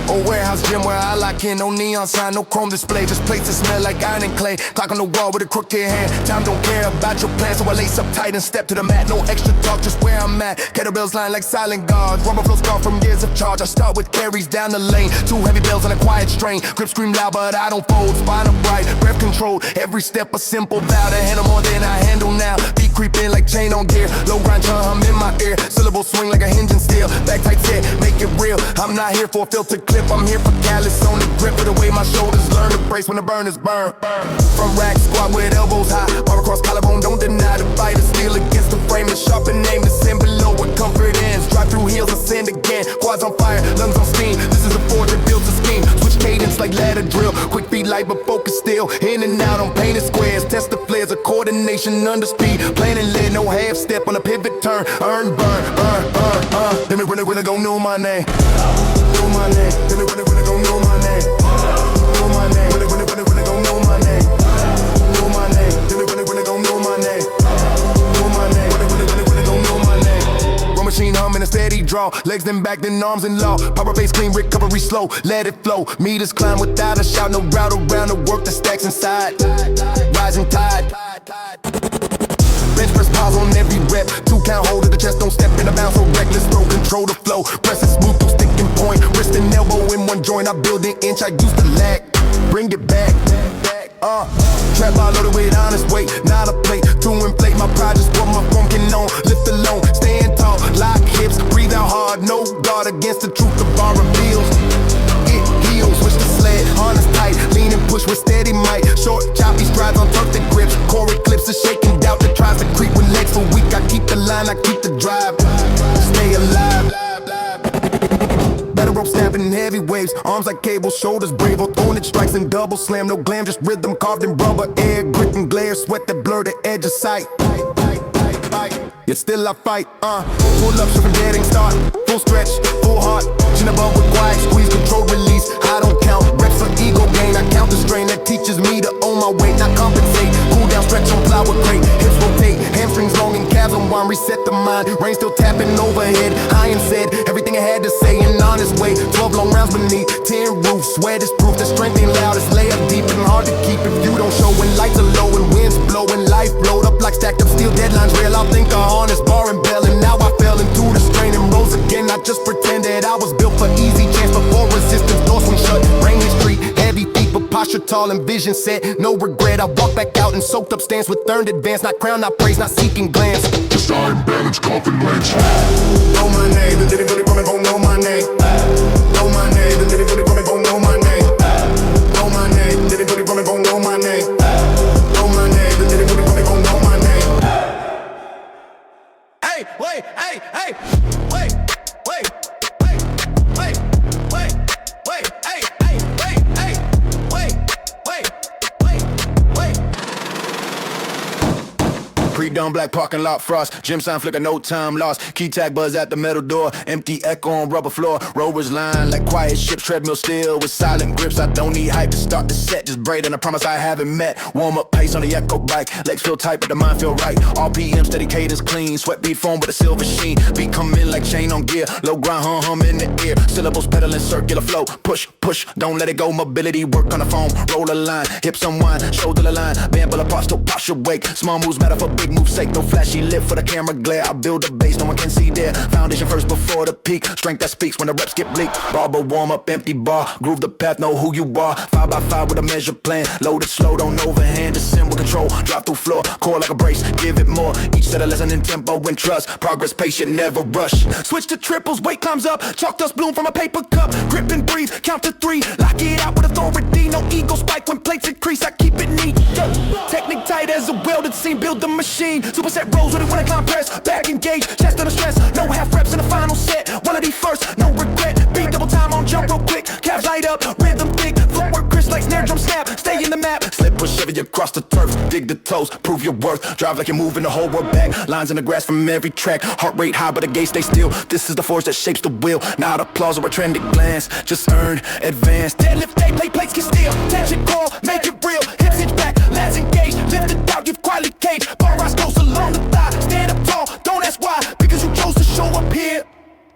S4: Old warehouse gym where I lock in. No neon sign, no chrome display. Just plates that smell like iron and clay. Clock on the wall with a crooked hand. Time don't care about your plans, so I lace up tight and step to the mat. No extra talk, just where I'm at. Kettlebells line like silent guards. Rumble flow scar from years of charge. I start with carries down the lane. 2 heavy bells on a quiet strain. Grip scream loud, but I don't fold. Spine upright, breath controlled. Every step a simple vow to handle more than I handle now. Beat creeping like chain on gear. Low grind hum in my ear. Syllables swing like a hinge and steel. Back tight set, make it real. I'm not here for a filter clip. I'm here for callous on the grip of the way my shoulders learn to brace when the burn is burned. From rack squat with elbows high, arm across collarbone, don't deny the fight. Steel against the frame and sharpen aim. Descend below where comfort ends. Drive through heels, ascend again. Quads on fire, lungs on steam. This is a forge that builds a scheme. Switch cadence like ladder drill. Quick feet light but focus still. In and out on painted squares. Test the flares of coordination under speed. Planning lid, no half step on a pivot turn. Earn, burn, Let me really go know my name. Know my name. Let me really go know my name. Know my name. Really go know my name. Know my name. Let me really go know my name. Know my name. Really go know my name. Roll machine hum in a steady draw. Legs then back, then arms in law. Power base clean, recovery slow. Let it flow. Meters climb without a shout. No route around the work that stacks inside. Rising tide. Bench press pause on every rep. 2 count hold of the chest, don't step in a bounce so reckless. Throw control the flow. Press it smooth through sticking point. Wrist and elbow in one joint. I build an inch, I used to lack. Bring it back. Trap bar loaded with honest weight. Not a plate to inflate my pride. Just what my phone can on. Lift alone. Stay in touch.
S5: dance, the truth the bar reveals. It heals, switch the sled, harness tight, lean and push with steady might. Short, choppy strides on turf that grips, core eclipses shaking doubt that tries to creep when legs for weak. I keep the line, I keep the drive, stay alive. Better rope snapping in heavy waves, arms like cables, shoulders brave, throwing it strikes and double slam, no glam, just rhythm carved in rubber, air, grit and glare, sweat that blur the edge of sight. Yet still I fight, pull up, shift and dead ain't start, full stretch, full heart, chin above with quiet squeeze, control release, I don't count, reps for ego gain, I count the strain that teaches me to own my weight, not compensate, cool down, stretch on plow with crate, hips rotate, hamstrings long and calves unwind, reset the mind, rain still tapping overhead, high and said, everything I had to say in honest way, 12 long rounds beneath, 10 roofs, sweat is proof, the strength ain't loud, it's lay up deep and hard to keep if you don't show when lights are low and winds blowing, life blowed up like stacked up steel deadlines real, I'll think I honest bar and bell, and now I fell into the strain and rose again. I just pretended I was built for easy chance before resistance doors swing shut. Rainy street, heavy feet, but posture tall and vision set. No regret, I walked back out and soaked up stance with earned advance. Not crown, not praise, not seeking glance.
S2: Just iron balance, coffin lens.
S5: Know my name, the nitty-gritty woman gon' know my name. Know my name, the nitty-gritty woman gon' know my name. Know my name, the nitty-gritty woman gon' know my name. Know my name, the nitty-gritty woman gon' know my name.
S1: Hey, wait, hey, hey, wait, wait, wait, wait, wait, wait, hey, hey, wait, hey, wait, wait, wait, wait.
S4: Pre-dawn black parking lot frost, gym sign flicker, no time lost. Key tag buzz at the metal door, empty echo on rubber floor. Rovers line like quiet ships, treadmill still with silent grips. I don't need hype to start the set, just braid and I promise I haven't met. Warm up pace on the echo bike, legs feel tight but the mind feel right. RPM steady cadence clean, sweat beat foam with a silver sheen. Beat come in like chain on gear, low grind hum in the ear. Syllables pedaling circular flow, push, push, don't let it go. Mobility work on the phone, roll a line, hips unwind, shoulder the line. Band pull apart, still posture wake. Small moves matter for big moves sake. No flashy lip for the camera glare. I build a base, no one can see there. Foundation first before the peak. Strength that speaks when the reps get bleak. Barber warm up, empty bar. Groove the path, know who you are. 5 by 5 with a measure plan. Loaded slow, don't overhand. Descend with control. Drop through floor. Core like a brace. Give it more. Each set a lesson in tempo and trust. Progress patient, never rush. Switch to triples, weight climbs up. Chalk dust bloom from a paper cup. Grip and breathe, count to 3. Lock it out with authority. No ego spike when plates increase. I keep it neat. Technique tight as a welded seam. Build the machine. Superset rolls with it when I climb press. Back engage, chest under stress. No half reps in the final set. One of these first, no regret. Beat double time on jump real quick. Calves light up, rhythm thick. Footwork crisp like snare drum snap. Stay in the map. Slip push heavy across the turf. Dig the toes, prove your worth. Drive like you're moving the whole world back. Lines in the grass from every track. Heart rate high but the gate stay still. This is the force that shapes the wheel. Not applause or a trendy glance. Just earn, advance. Deadlift day, play plates get still. Tension call, make it real. Hips hinge back, lats engage. Lift it out, give quality cage. Bar rise goes along the thigh. Stand up tall, don't ask why. Because you chose to show up here.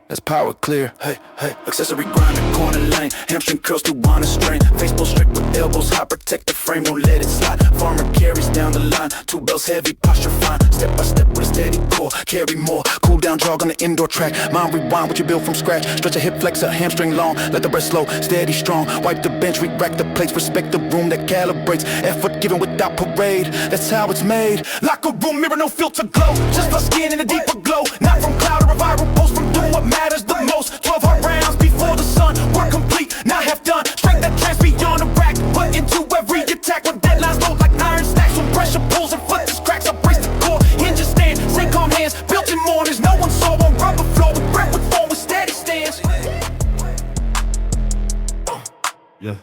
S4: That's power clear, hey, hey. Accessory grinding, corner lane. Hamstring curls to want to strain. Face pull strict with elbows high. Protect the frame, won't let it slide. Farmer carries down the line. 2 bells heavy, posture fine. Step by step with a steady core. Carry more, cool down jog on the indoor track. Mind rewind what you build from scratch. Stretch a hip flexor, hamstring long. Let the rest slow, steady strong. Wipe the bench, re-rack the plates. Respect the room that calibrates. Effort given without parade. That's how it's made. Locker room mirror, no filter glow. Just for skin in a deeper glow. Not from cloud or a viral post. From doing what matters the most. 12 hard rounds before the sun. Work complete, not half done. Strength that trans beyond the rack. Put into every attack. When deadlines load like iron stacks. When pressure pulls and foot just cracks. I brace the core. Hinges stand, say calm hands. Built in mornings. No one saw on rubber floor. With breath with form with steady stance.
S6: Yeah.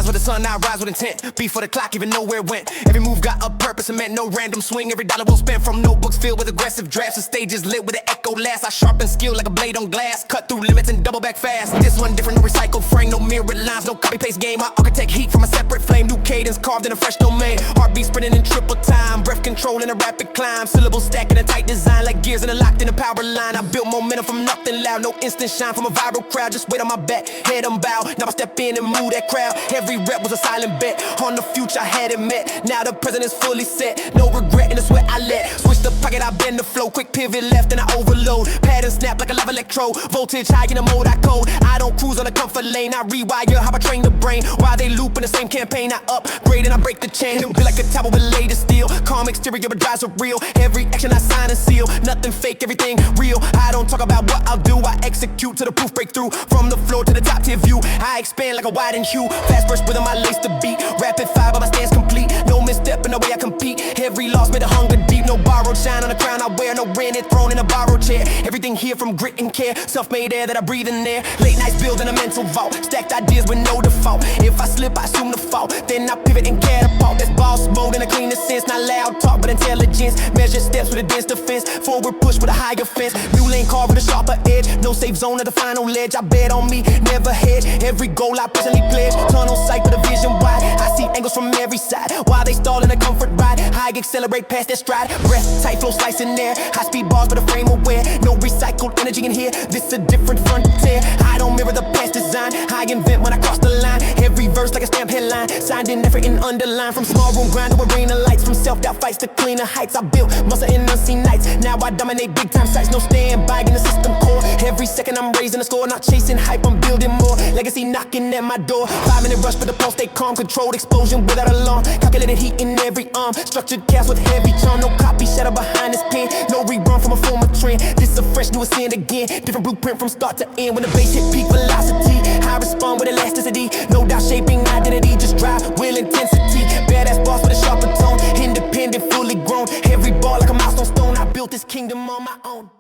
S1: With the sun, I rise with intent. Before the clock even know where it went. Every move got a purpose and meant no random swing. Every dollar will spend from notebooks filled with aggressive drafts. The stages lit with an echo last. I sharpen skill like a blade on glass. Cut through limits and double back fast. This one different, no recycled frame, no mirrored lines, no copy paste game. I architect heat from a separate flame. New cadence carved in a fresh domain. Heartbeat sprinting in triple time. Breath control in a rapid climb. Syllables stacking a tight design like gears in a locked in a power line. I built momentum from nothing loud. No instant shine from a viral crowd. Just wait on my back, head unbowed. Now I step in and move that crowd. Every rep rap was a silent bet. On the future I had it met. Now the present is fully set. No regret in the sweat I let. Switch the pocket, I bend the flow. Quick pivot left and I overload. Pattern snap like a live electrode. Voltage high in the mode I code. I don't cruise on the comfort lane. I rewire how I train the brain. While they loop in the same campaign, I upgrade and I break the chain. Be like a tower with latest steel. Calm exterior but drives are real. Every action I sign and seal. Nothing fake, everything real. I don't talk about what I'll do. I execute till the proof break through. From the floor to the top tier view. I expand like a wide and hue. Fast burst rhythm, I lace the beat. Rapid fire, but my stance complete. No misstep in the way I compete. Every loss made a hunger deep. No borrowed shine on the crown I wear. No rented throne in a borrowed chair. Everything here from grit and care. Self-made air that I breathe in there. Late nights building a mental vault. Stacked ideas with no default. If I slip, I assume the fault. Then I pivot and catapult. That's boss mode in a cleaner sense. Not loud talk, but intelligence. Measure steps with a dense defense. Forward push with a higher fence. New lane car with a sharper edge. No safe zone at the final ledge. I bet on me, never hedge. Every goal I personally pledge. Tunnel sight with a vision wide. I see angles from every side. While they stall in a comfort ride. High accelerate past their stride. Breath tight, flow slicing air. High speed bars but a frame aware. No recycled energy in here. This a different frontier. I don't mirror the past design. I invent when I cross the line. Every verse like a stamp headline. Signed in effort and underlined. From small room grind to arena lights. From self-doubt fights to cleaner heights. I built muscle in unseen nights. Now I dominate big time sites. No stand by in the system core. Every second I'm raising the score. Not chasing hype, I'm building more. Legacy knocking at my door. 5-minute rush but the pulse stay calm. Controlled explosion without alarm. Calculated heat in every arm. Structured chaos with heavy charm. No copy shadow behind this pen. No rerun from a former trend. This a fresh new ascend again. Different blueprint from start to end. When the bass hit peak velocity, I respond with elasticity. No doubt shaping identity. Just drive, will, intensity. Badass boss with a sharper tone. Independent, fully grown. Every ball like a milestone stone. I built this kingdom on my own.